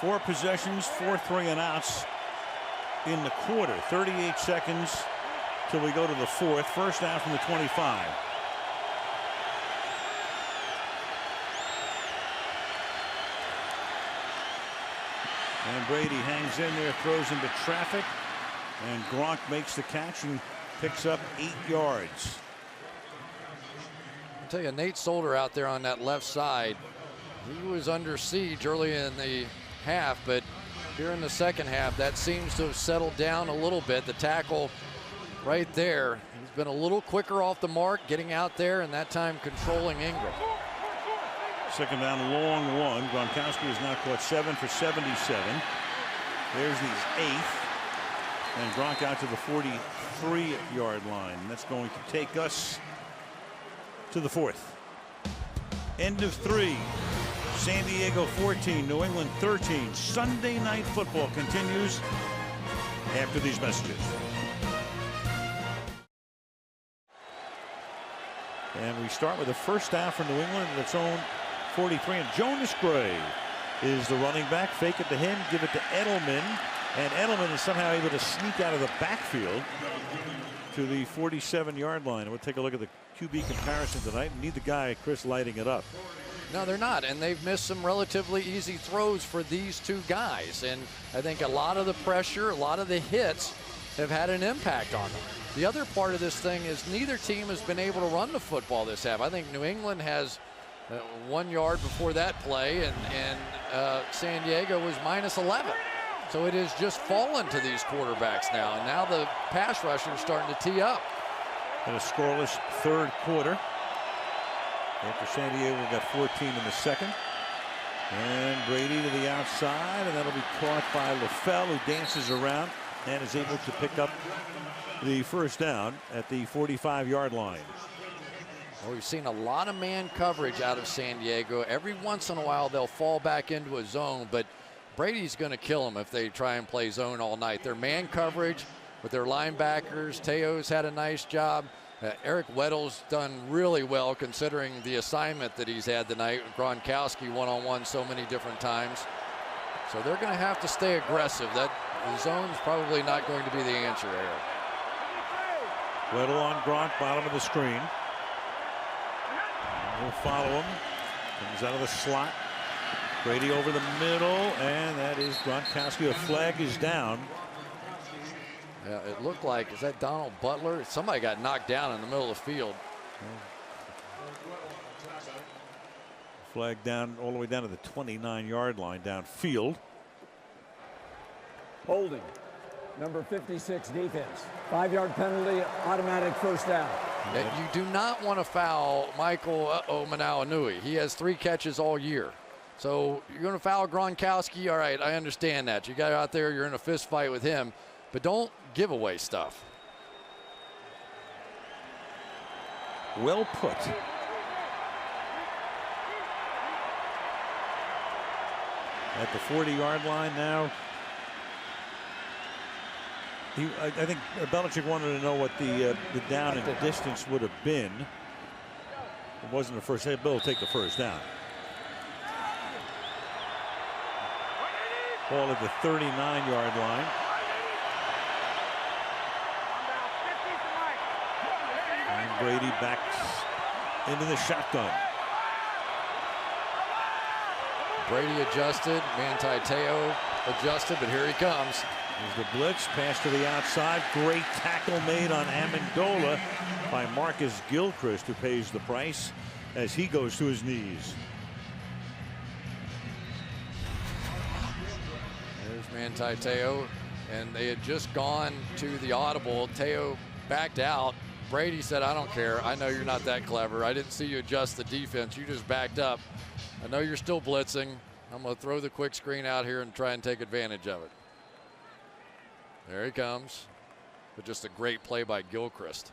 4 possessions, 4 3-and-outs in the quarter. 38 seconds till we go to the 4th. First down from the 25. And Brady hangs in there, throws into traffic, and Gronk makes the catch and picks up 8 yards. I'll tell you, Nate Solder out there on that left side, he was under siege early in the half, but here in the second half, that seems to have settled down a little bit. The tackle right there, he's been a little quicker off the mark, getting out there, and that time controlling Ingram. Second down, long one. Gronkowski has now caught 7 for 77. There's his 8th. And Gronk out to the 43-yard line. And that's going to take us to the 4th. End of 3. San Diego 14, New England 13. Sunday Night Football continues after these messages. And we start with a first down for New England at its own 43. And Jonas Gray is the running back. Fake it to him, give it to Edelman. And Edelman is somehow able to sneak out of the backfield to the 47-yard line. We'll take a look at the QB comparison tonight. Need the guy, Chris, lighting it up. No, they're not, and they've missed some relatively easy throws for these two guys. And I think a lot of the pressure, a lot of the hits have had an impact on them. The other part of this thing is neither team has been able to run the football this half. I think New England has 1 yard before that play, and San Diego was minus 11. So it has just fallen to these quarterbacks now, and now the pass rusher is starting to tee up. In a scoreless third quarter. After San Diego got 14 in the second. And Brady to the outside, and that'll be caught by LaFell, who dances around and is able to pick up the first down at the 45-yard line. Well, we've seen a lot of man coverage out of San Diego. Every once in a while they'll fall back into a zone, but Brady's going to kill them if they try and play zone all night. Their man coverage with their linebackers. Teo's had a nice job. Eric Weddle's done really well considering the assignment that he's had tonight with Gronkowski one-on-one so many different times. So they're going to have to stay aggressive. That the zone's probably not going to be the answer there. Weddle on Gronk, bottom of the screen. We'll follow him. Comes out of the slot. Brady over the middle, and that is Gronkowski. A flag is down. Yeah, it looked like, is that Donald Butler? Somebody got knocked down in the middle of the field. Flag down all the way down to the 29-yard line downfield. Holding. Number 56 defense. 5-yard penalty, automatic first down. You do not want to foul Michael Manawanui. He has 3 catches all year. So you're going to foul Gronkowski. All right, I understand that. You got out there, you're in a fist fight with him, but don't give away stuff. Well put. At the 40-yard line now. I think Belichick wanted to know what the down and distance would have been. It wasn't the first. Bill will take the first down. Ball at the 39-yard line. And Brady backs into the shotgun. Brady adjusted. Manti Te'o adjusted, but here he comes. There's the blitz, pass to the outside. Great tackle made on Amendola by Marcus Gilchrist, who pays the price as he goes to his knees. There's Manti Te'o, and they had just gone to the audible. Te'o backed out. Brady said, I don't care. I know you're not that clever. I didn't see you adjust the defense. You just backed up. I know you're still blitzing. I'm going to throw the quick screen out here and try and take advantage of it. There he comes. But just a great play by Gilchrist.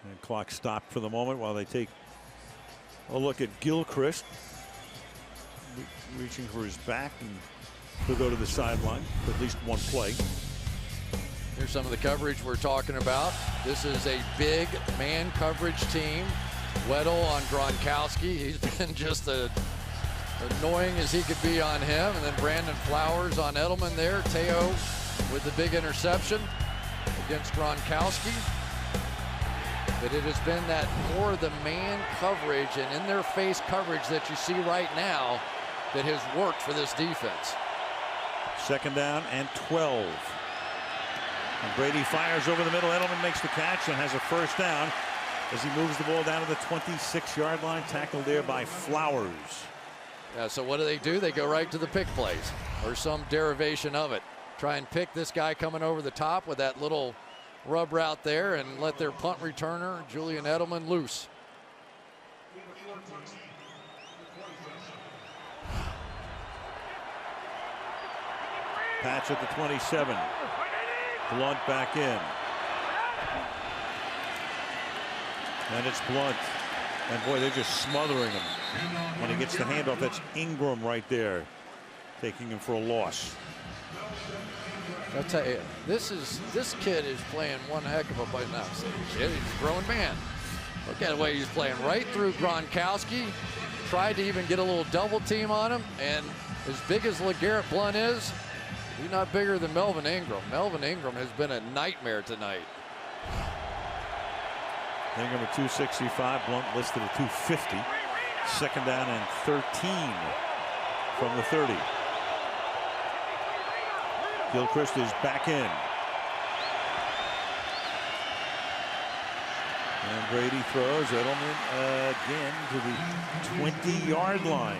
And clock stopped for the moment while they take a look at Gilchrist. Reaching for his back, and he'll go to the sideline for at least one play. Here's some of the coverage we're talking about. This is a big man coverage team. Weddle on Gronkowski. He's been just annoying as he could be on him. And then Brandon Flowers on Edelman there. Te'o with the big interception against Gronkowski. But it has been that more the man coverage and in their face coverage that you see right now that has worked for this defense. 2nd down and 12. And Brady fires over the middle. Edelman makes the catch and has a 1st down as he moves the ball down to the 26-yard line, tackled there by Flowers. Yeah, so what do? They go right to the pick plays or some derivation of it. Try and pick this guy coming over the top with that little rub route there and let their punt returner, Julian Edelman, loose. Patch at the 27. Blunt back in. And it's Blunt. And boy, they're just smothering him. When he gets the handoff, that's Ingram right there, taking him for a loss. I'll tell you, this kid is playing one heck of a play now. Kid, he's a grown man. Look at the way he's playing right through Gronkowski. Tried to even get a little double team on him. And as big as LeGarrette Blount is, he's not bigger than Melvin Ingram. Melvin Ingram has been a nightmare tonight. Ingram at 265, Blunt listed at 250. 2nd down and 13 from the 30. Gilchrist is back in. And Brady throws. Edelman again to the 20-yard line.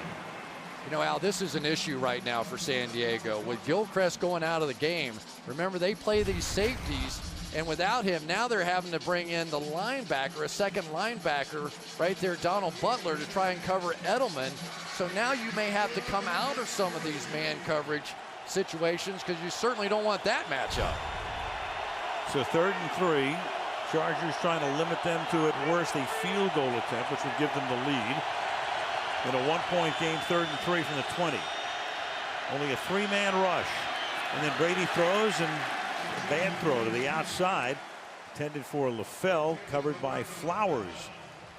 You know, Al, this is an issue right now for San Diego. With Gilchrist going out of the game, remember they play these safeties, and without him, now they're having to bring in the linebacker, a 2nd linebacker right there, Donald Butler, to try and cover Edelman. So now you may have to come out of some of these man coverage situations because you certainly don't want that matchup. So 3rd and 3. Chargers trying to limit them to at worst a field goal attempt, which would give them the lead. In a 1-point game, 3rd and 3 from the 20. Only a 3-man rush. And then Brady throws, and a bad throw to the outside. Intended for LaFell, covered by Flowers.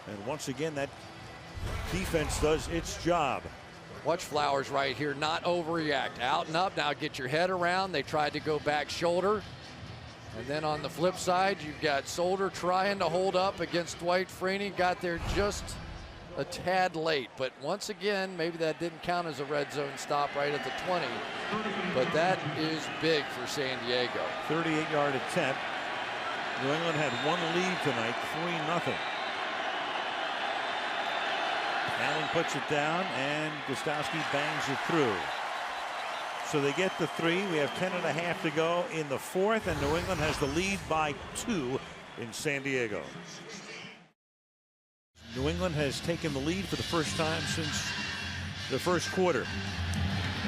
And once again, that defense does its job. Watch Flowers right here, not overreact. Out and up, now get your head around. They tried to go back shoulder. And then on the flip side, you've got Solder trying to hold up against Dwight Freeney. Got there just a tad late, but once again, maybe that didn't count as a red zone stop right at the 20, but that is big for San Diego. 38-yard attempt. New England had one lead tonight, 3-0. Allen puts it down, and Gostowski bangs it through. So they get the 3. We have 10.5 to go in the 4th, and New England has the lead by 2 in San Diego. New England has taken the lead for the first time since the 1st quarter.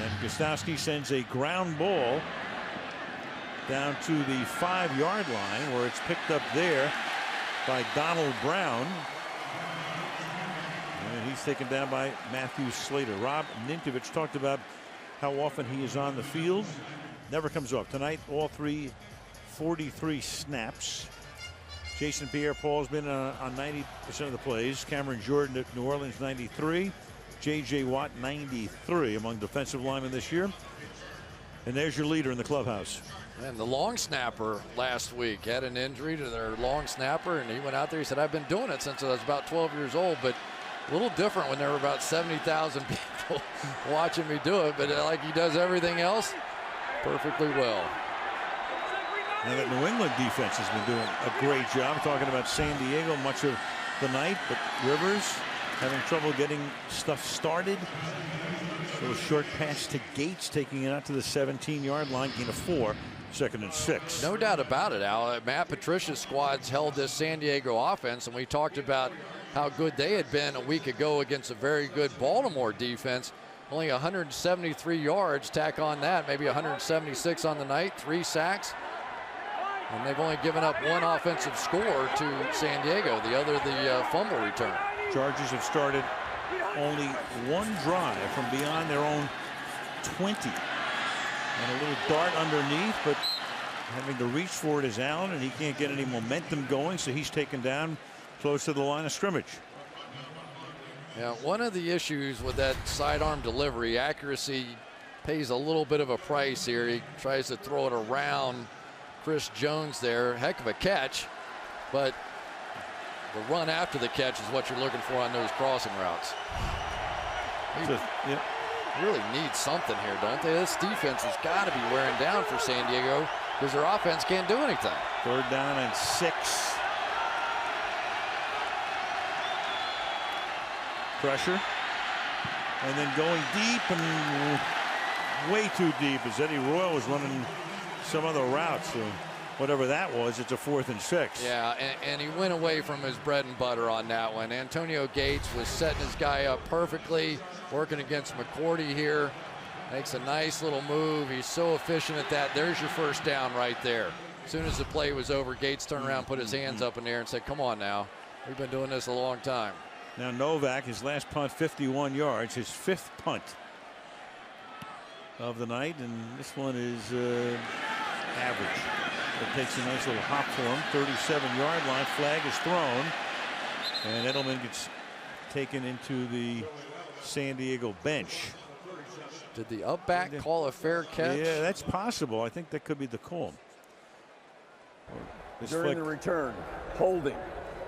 And Gostowski sends a ground ball down to the 5-yard line, where it's picked up there by Donald Brown. And he's taken down by Matthew Slater. Rob Ninkovich talked about how often he is on the field. Never comes off. Tonight, all 43 snaps. Jason Pierre-Paul's been on 90% of the plays. Cameron Jordan at New Orleans, 93. J.J. Watt, 93 among defensive linemen this year. And there's your leader in the clubhouse. And the long snapper last week had an injury to their long snapper, and he went out there. He said, I've been doing it since I was about 12 years old, but a little different when there were about 70,000 people watching me do it. But like he does everything else, perfectly well. Now that New England defense has been doing a great job. Talking about San Diego much of the night, but Rivers having trouble getting stuff started. A little short pass to Gates, taking it out to the 17-yard line, gain of 4, 2nd and 6. No doubt about it, Al. Matt Patricia's squads held this San Diego offense, and we talked about how good they had been a week ago against a very good Baltimore defense. Only 173 yards, tack on that, maybe 176 on the night, 3 sacks. And they've only given up 1 offensive score to San Diego, the other the fumble return. Chargers have started only 1 drive from beyond their own 20. And a little dart underneath, but having to reach for it is Allen, and he can't get any momentum going, so he's taken down close to the line of scrimmage. Yeah, one of the issues with that sidearm delivery, accuracy pays a little bit of a price here. He tries to throw it around Chris Jones there. Heck of a catch, but the run after the catch is what you're looking for on those crossing routes. really need something here, don't they? This defense has got to be wearing down for San Diego because their offense can't do anything. 3rd down and 6. Pressure. And then going deep and way too deep as Eddie Royal was running some other routes. So whatever that was, it's a 4th and 6. Yeah, and he went away from his bread and butter on that one. Antonio Gates was setting his guy up perfectly, working against McCourty here. Makes a nice little move. He's so efficient at that. There's your 1st down right there. As soon as the play was over, Gates turned around, put his hands up in the air and said, come on now. We've been doing this a long time. Now Novak, his last punt, 51 yards, his 5th punt of the night, and this one is average. It takes a nice little hop for him. 37-yard line. Flag is thrown, and Edelman gets taken into the San Diego bench. Did the up back call a fair catch? Yeah, that's possible. I think that could be the call. During the return, holding.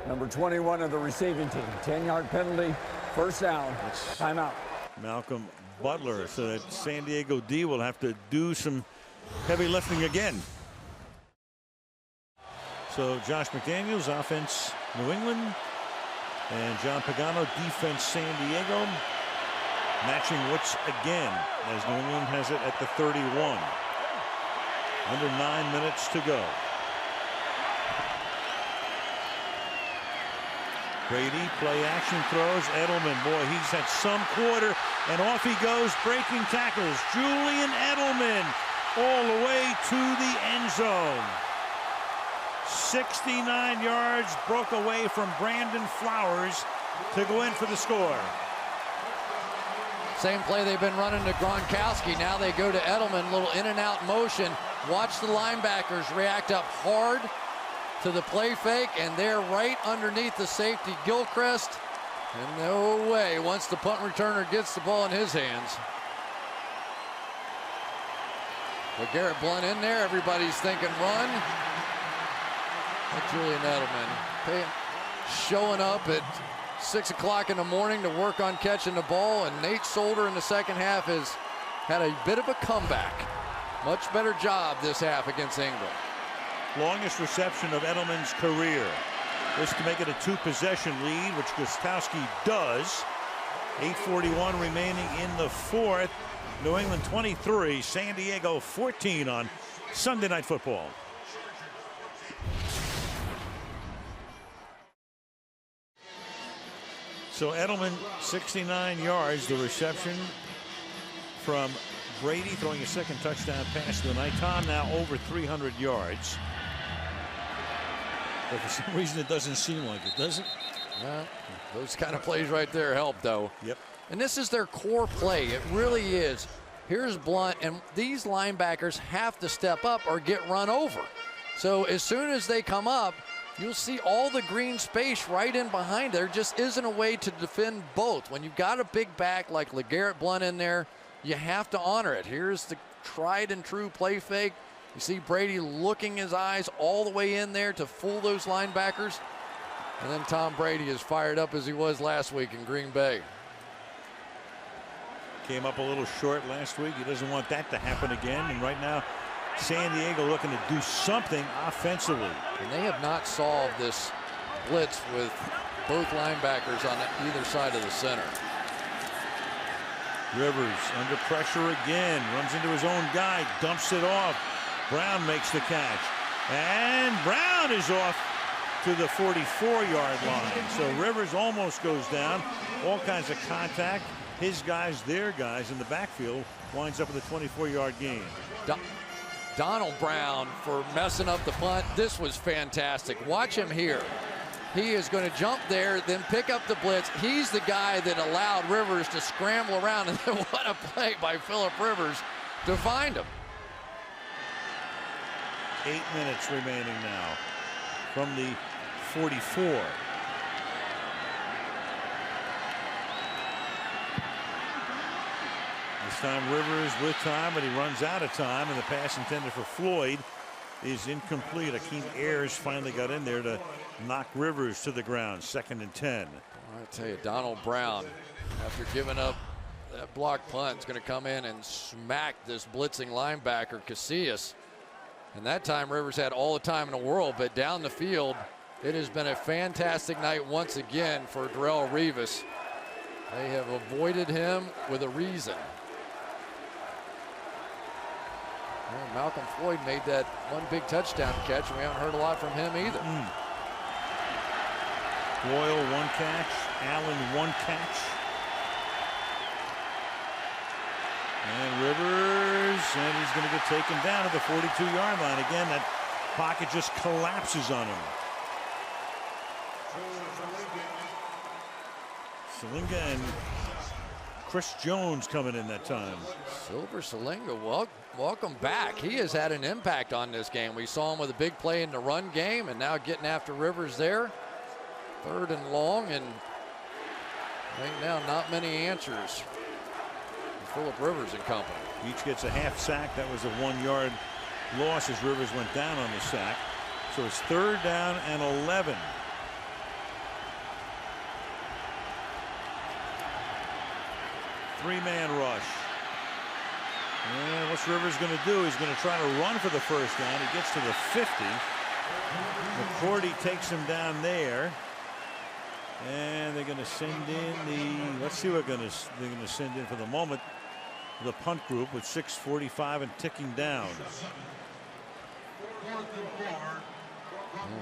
Number 21 of the receiving team. 10-yard penalty. 1st down. Timeout. Malcolm Butler. So that San Diego D will have to do some heavy lifting again. So Josh McDaniels, offense New England, and John Pagano, defense San Diego, matching wits again as New England has it at the 31. Under 9 minutes to go. Brady, play action, throws. Edelman, boy, he's had some quarter, and off he goes, breaking tackles. Julian Edelman all the way to the end zone. 69 yards, broke away from Brandon Flowers to go in for the score. Same play they've been running to Gronkowski. Now they go to Edelman, little in and out motion. Watch the linebackers react up hard to the play fake, and they're right underneath the safety, Gilchrist. And no way, once the punt returner gets the ball in his hands. But Garrett Blunt in there, everybody's thinking run. But Julian Edelman showing up at 6 o'clock in the morning to work on catching the ball, and Nate Solder in the 2nd half has had a bit of a comeback. Much better job this half against England. Longest reception of Edelman's career. This to make it a 2-possession lead, which Gostowski does. 8:41 remaining in the 4th. New England 23, San Diego 14 on Sunday Night Football. So Edelman, 69 yards, the reception from Brady, throwing a 2nd touchdown pass of the night. Tom now over 300 yards. But for some reason, it doesn't seem like it, does it? Yeah, those kind of plays right there help, though. Yep. And this is their core play. It really is. Here's Blunt, and these linebackers have to step up or get run over. So as soon as they come up, you'll see all the green space right in behind. There just isn't a way to defend both. When you've got a big back like LeGarrette Blunt in there, you have to honor it. Here's the tried and true play fake. You see Brady looking his eyes all the way in there to fool those linebackers. And then Tom Brady is fired up as he was last week in Green Bay. Came up a little short last week. He doesn't want that to happen again. And right now, San Diego looking to do something offensively. And they have not solved this blitz with both linebackers on either side of the center. Rivers under pressure again. Runs into his own guy. Dumps it off. Brown makes the catch. And Brown is off to the 44-yard line. So Rivers almost goes down. All kinds of contact. His guys, their guys in the backfield, winds up with a 24-yard gain. Donald Brown for messing up the punt. This was fantastic. Watch him here. He is going to jump there, then pick up the blitz. He's the guy that allowed Rivers to scramble around, and then what a play by Phillip Rivers to find him. 8 minutes remaining now from the 44. This time Rivers with time, but he runs out of time, and the pass intended for Floyd is incomplete. Akeem Ayers finally got in there to knock Rivers to the ground. 2nd and 10. I tell you, Donald Brown, after giving up that block punt is going to come in and smack this blitzing linebacker, Casillas. And that time Rivers had all the time in the world, but down the field, it has been a fantastic night once again for Darrelle Revis. They have avoided him with a reason. Well, Malcolm Floyd made that one big touchdown catch, and we haven't heard a lot from him either. Boyle, one catch. Allen, one catch. And Rivers, and he's going to get taken down at the 42-yard line. Again, that pocket just collapses on him. Salinga and Chris Jones coming in that time. Silver Salinga, welcome back. He has had an impact on this game. We saw him with a big play in the run game, and now getting after Rivers there. 3rd and long, and right now not many answers. Phillip Rivers and company. Each gets a half sack. That was a 1-yard loss as Rivers went down on the sack. So it's 3rd down and 11. Three-man rush. And what's Rivers going to do? He's going to try to run for the first down. He gets to the 50. McCourty takes him down there. And they're going to send in the, let's see what they're going to send in for the moment. The punt group with 6:45 and ticking down.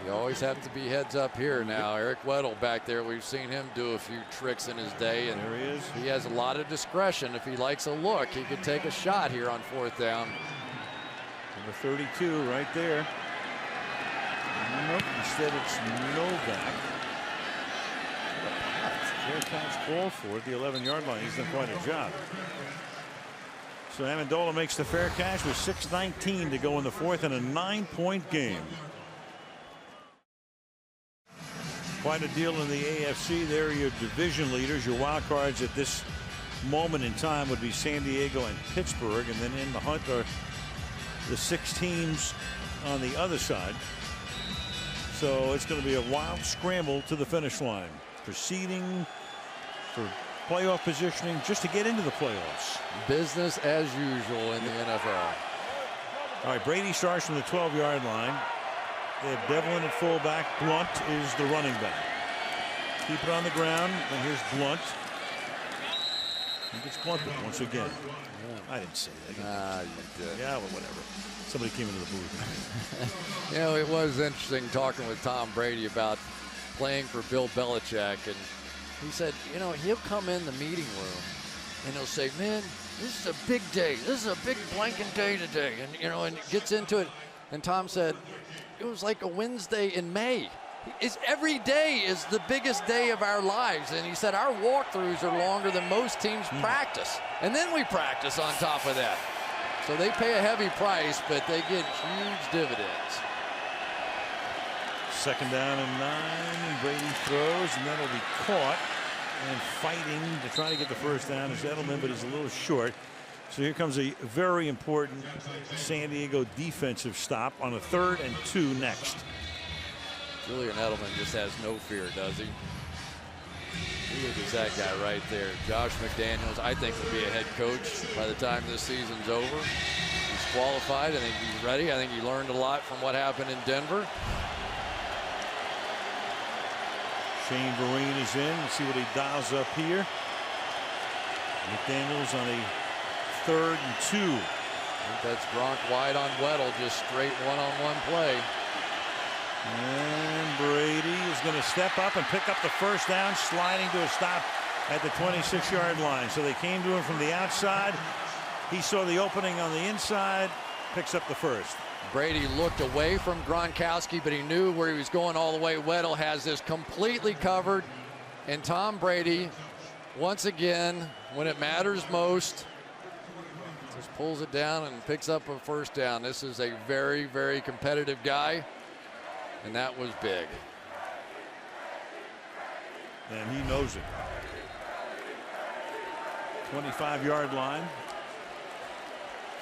You always have to be heads up here now. Eric Weddle back there, we've seen him do a few tricks in his day, and there he is. He has a lot of discretion. If he likes a look, he could take a shot here on 4th down. Number 32 right there. Nope, instead it's Novak. Fair catch called for at the 11-yard line. He's done quite a job. So Amendola makes the fair catch with 6:19 to go in the 4th and a 9-point game. Quite a deal in the AFC. There are your division leaders. Your wild cards at this moment in time would be San Diego and Pittsburgh, and then in the hunt are the 6 teams on the other side. So it's going to be a wild scramble to the finish line. Proceeding for playoff positioning just to get into the playoffs. Business as usual in the NFL. All right, Brady starts from the 12-yard line. They have Devlin at fullback. Blunt is the running back. Keep it on the ground, and here's Blunt. He gets blunted once again. Yeah. I didn't say that. You did. Yeah, well, whatever. Somebody came into the booth. You know, it was interesting talking with Tom Brady about playing for Bill Belichick, and he said, you know, he'll come in the meeting room and he'll say, man, this is a big day. This is a big blanking day today. And, you know, and gets into it. And Tom said, it was like a Wednesday in May. Every day is the biggest day of our lives. And he said, our walkthroughs are longer than most teams practice. And then we practice on top of that. So they pay a heavy price, but they get huge dividends. 2nd down and 9. Brady throws, and then will be caught and fighting to try to get the first down is Edelman, but he's a little short. So here comes a very important San Diego defensive stop on a 3rd and 2 next. Julian Edelman just has no fear, does he? Look at that guy right there. Josh McDaniels, I think, will be a head coach by the time this season's over. He's qualified. I think he's ready. I think he learned a lot from what happened in Denver. Shane Vereen is in. Let's see what he dials up here. McDaniels on a 3rd and 2. I think that's Gronk wide on Weddle, just straight one-on-one play. And Brady is going to step up and pick up the first down, sliding to a stop at the 26-yard line. So they came to him from the outside. He saw the opening on the inside, picks up the first. Brady looked away from Gronkowski, but he knew where he was going all the way. Weddle has this completely covered. And Tom Brady, once again, when it matters most, just pulls it down and picks up a first down. This is a very, very competitive guy, and that was big. And he knows it. 25-yard line.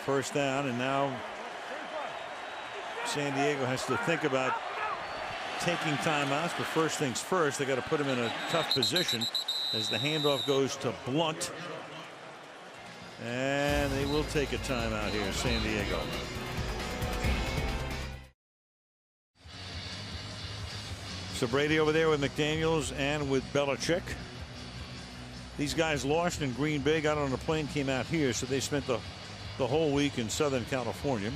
First down, and now San Diego has to think about taking timeouts, but first things first, they got to put him in a tough position as the handoff goes to Blunt. And they will take a timeout here, San Diego. So Brady over there with McDaniels and with Belichick. These guys lost in Green Bay, got on a plane, came out here, so they spent the whole week in Southern California.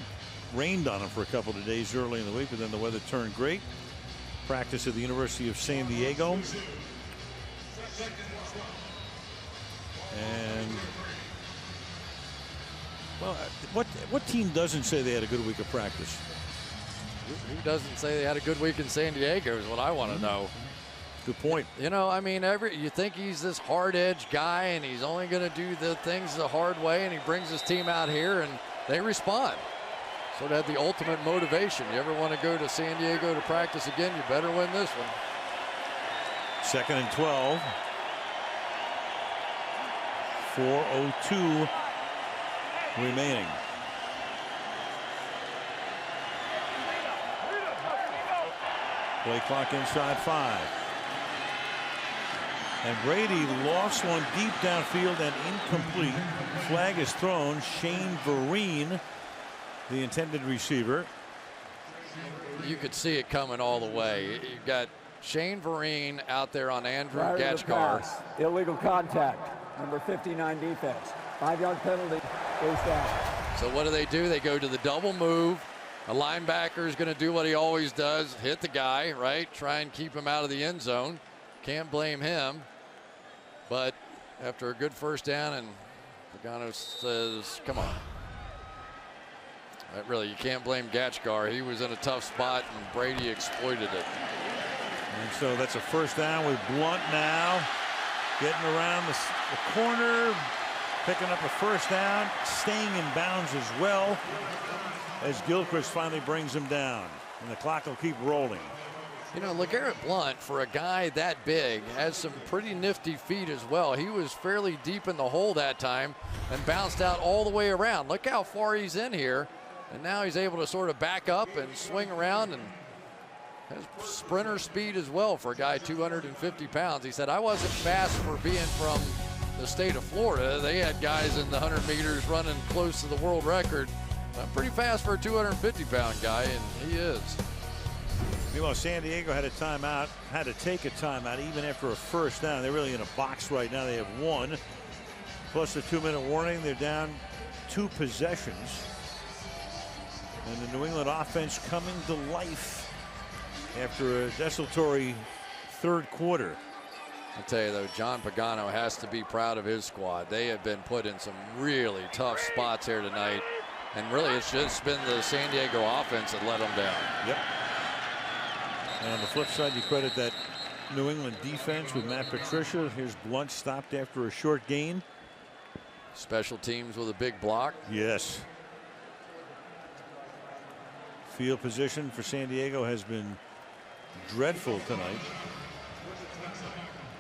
Rained on them for a couple of days early in the week, but then the weather turned great. Practice at the University of San Diego. And well, what team doesn't say they had a good week of practice? Who doesn't say they had a good week in San Diego is what I want to know. Good point. You know, I mean, you think he's this hard-edged guy and he's only going to do the things the hard way, and he brings his team out here and they respond. Sort of had the ultimate motivation. You ever want to go to San Diego to practice again, you better win this one. 2nd and 12. 4:02 remaining. Play clock inside 5. And Brady lost one deep downfield and incomplete. Flag is thrown. Shane Vereen, the intended receiver. You could see it coming all the way. You've got Shane Vereen out there on Andrew Gatchgar. Illegal contact. Number 59 defense. 5-yard penalty. Goes down. So what do? They go to the double move. A linebacker is going to do what he always does, hit the guy, right? Try and keep him out of the end zone. Can't blame him. But after a good first down, and Pagano says, come on. Really, you can't blame Gatchgar. He was in a tough spot, and Brady exploited it. And so that's a first down with Blunt now. Getting around the corner, picking up a first down, staying in bounds as well, as Gilchrist finally brings him down. And the clock will keep rolling. You know, LeGarrette Blunt, for a guy that big, has some pretty nifty feet as well. He was fairly deep in the hole that time and bounced out all the way around. Look how far he's in here. And now he's able to sort of back up and swing around and has sprinter speed as well for a guy 250 pounds. He said, I wasn't fast for being from the state of Florida. They had guys in the 100 meters running close to the world record. I'm pretty fast for a 250-pound guy, and he is. Meanwhile, San Diego had a timeout, had to take a timeout even after a first down. They're really in a box right now. They have one, plus a 2-minute warning. They're down 2 possessions. And the New England offense coming to life after a desultory third quarter. I'll tell you, though, John Pagano has to be proud of his squad. They have been put in some really tough spots here tonight. And really, it's just been the San Diego offense that let them down. Yep. And on the flip side, you credit that New England defense with Matt Patricia. Here's Blunt stopped after a short gain. Special teams with a big block. Yes. Field position for San Diego has been dreadful tonight.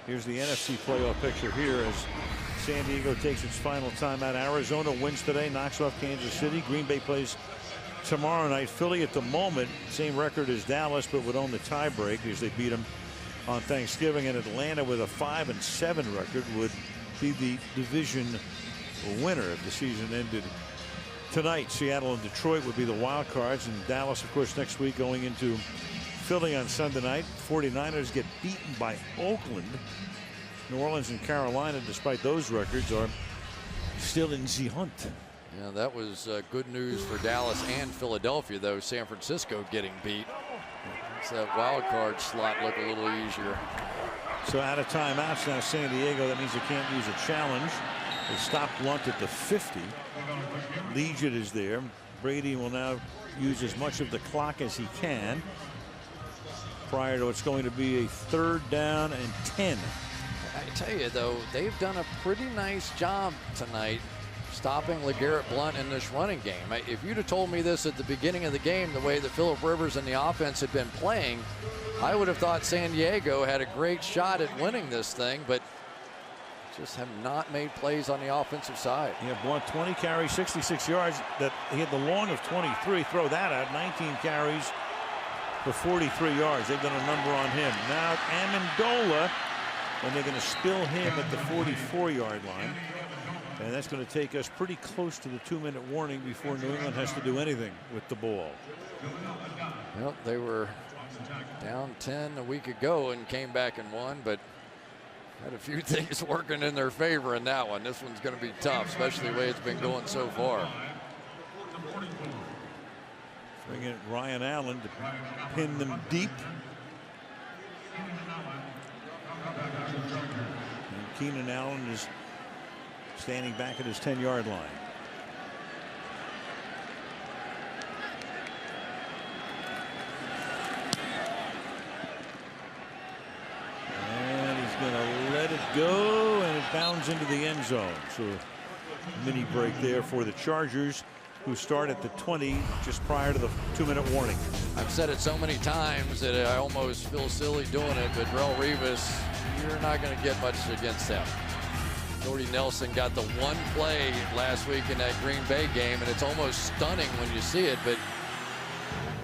Here's the NFC playoff picture here as San Diego takes its final timeout. Arizona wins today, knocks off Kansas City. Green Bay plays tomorrow night. Philly at the moment, same record as Dallas, but would own the tiebreak as they beat them on Thanksgiving. And Atlanta with a 5-7 record would be the division winner if the season ended tonight. Seattle and Detroit would be the wild cards, and Dallas, of course, next week going into Philly on Sunday night. 49ers get beaten by Oakland. New Orleans and Carolina, despite those records, are still in the hunt. Yeah, that was good news for Dallas and Philadelphia, though. San Francisco getting beat. So that wild card slot look a little easier. So out of timeouts now, San Diego. That means they can't use a challenge. They stopped Blunt at the 50. Legion is there. Brady will now use as much of the clock as he can prior to what's going to be a 3rd down and 10. I tell you, though, they've done a pretty nice job tonight stopping LeGarrette Blunt in this running game. If you'd have told me this at the beginning of the game, the way that Phillip Rivers and the offense had been playing, I would have thought San Diego had a great shot at winning this thing, but just have not made plays on the offensive side. Yeah, Blunt 20 carries, 66 yards. That he had the long of 23. Throw that out. 19 carries for 43 yards. They've done a number on him. Now Amendola, and they're going to spill him at the 44-yard line. And that's going to take us pretty close to the 2-minute warning before New England has to do anything with the ball. Well, they were down 10 a week ago and came back and won, but had a few things working in their favor in that one. This one's going to be tough, especially the way it's been going so far. Bring in Ryan Allen to pin them deep. And Keenan Allen is standing back at his 10-yard line. And he's going to let it go, and it bounds into the end zone. So a mini break there for the Chargers, who start at the 20 just prior to the 2-minute warning. I've said it so many times that I almost feel silly doing it, but Darrelle Revis, you're not going to get much against them. Jordy Nelson got the one play last week in that Green Bay game, and it's almost stunning when you see it, but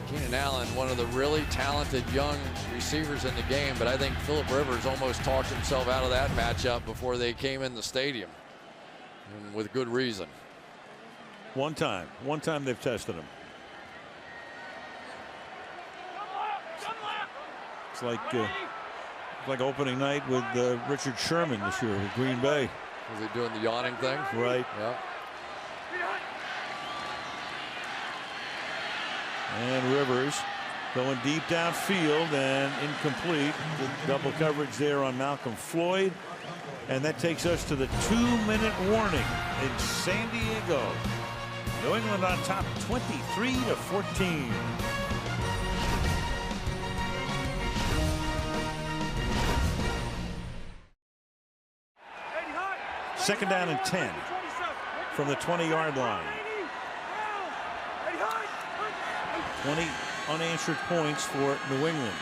Keenan Allen, one of the really talented young receivers in the game, but I think Phillip Rivers almost talked himself out of that matchup before they came in the stadium, and with good reason. One time they've tested him. It's like opening night with Richard Sherman this year with Green Bay. Was he doing the yawning thing? Right. Yeah. And Rivers going deep downfield and incomplete. Good double coverage there on Malcolm Floyd. And that takes us to the 2-minute warning in San Diego. New England on top 23-14. Second down and 10 from the 20-yard line. 20 unanswered points for New England.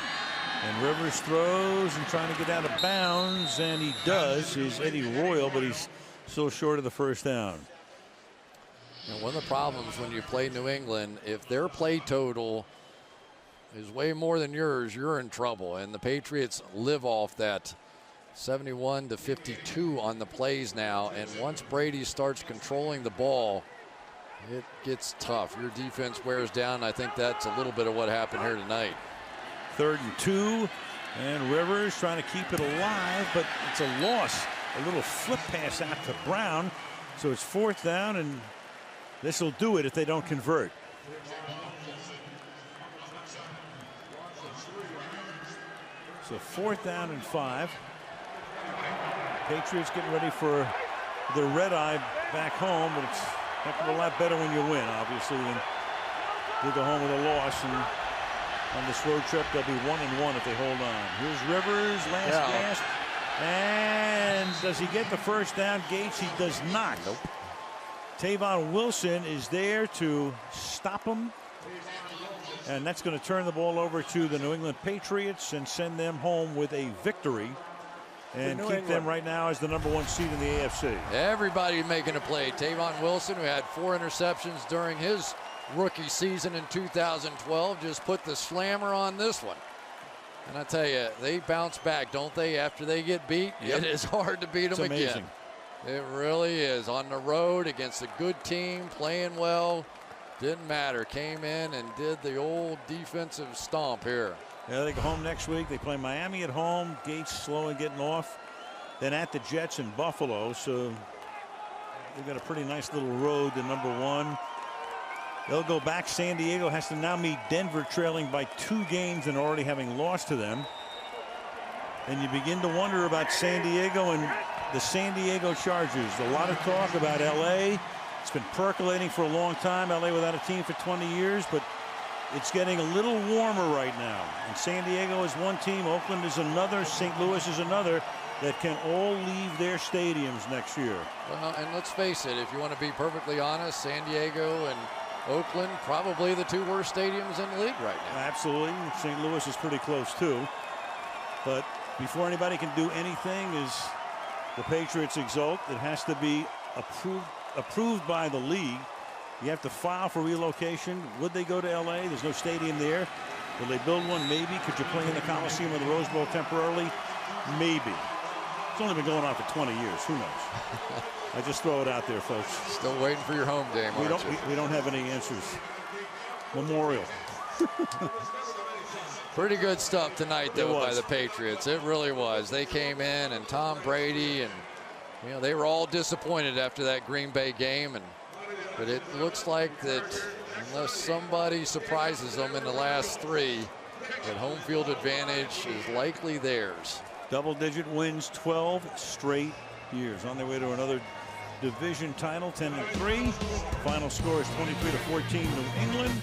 And Rivers throws and trying to get out of bounds, and he does. He's Eddie Royal, but he's still short of the first down. And one of the problems when you play New England, if their play total is way more than yours, you're in trouble. And the Patriots live off that 71-52 on the plays now. And once Brady starts controlling the ball, it gets tough. Your defense wears down. I think that's a little bit of what happened here tonight. 3rd and 2, and Rivers trying to keep it alive, but it's a loss. A little flip pass out to Brown. So it's 4th down, and this will do it if they don't convert. So 4th down and 5. Patriots getting ready for the red eye back home, but it's a heck of a lot better when you win, obviously, than to go home with a loss. And on this road trip, they'll be 1-1 if they hold on. Here's Rivers, last gasp. And does he get the first down, Gates? He does not. Nope. Tavon Wilson is there to stop him. And that's going to turn the ball over to the New England Patriots and send them home with a victory. And keep them right now as the #1 seed in the AFC. Everybody making a play. Tavon Wilson, who had 4 interceptions during his rookie season in 2012, just put the slammer on this one. And I tell you, they bounce back, don't they, after they get beat? Yep. It is hard to beat them again. It really is. On the road against a good team, playing well. Didn't matter. Came in and did the old defensive stomp here. Yeah, they go home next week. They play Miami at home. Gates slow and getting off. Then at the Jets in Buffalo. So they've got a pretty nice little road to #1. They'll go back. San Diego has to now meet Denver, trailing by 2 games and already having lost to them. And you begin to wonder about San Diego and the San Diego Chargers. A lot of talk about L.A. It's been percolating for a long time. L.A. without a team for 20 years, but it's getting a little warmer right now. And San Diego is one team. Oakland is another. St. Louis is another that can all leave their stadiums next year. Well, and let's face it, if you want to be perfectly honest, San Diego and Oakland, probably the 2 worst stadiums in the league right now. Absolutely. St. Louis is pretty close too. But before anybody can do anything, as the Patriots exult, it has to be approved by the league. You have to file for relocation. Would they go to L.A.? There's no stadium there. Will they build one? Maybe. Could you play in the Coliseum or the Rose Bowl temporarily? Maybe. It's only been going on for 20 years. Who knows? I just throw it out there, folks. Still waiting for your home game, We don't have any answers. Memorial. Pretty good stuff tonight, though, by the Patriots. It really was. They came in, and Tom Brady, and they were all disappointed after that Green Bay game, but it looks like that unless somebody surprises them in the last 3, that home field advantage is likely theirs. Double-digit wins 12 straight years. On their way to another division title, 10-3. Final score is 23-14 New England.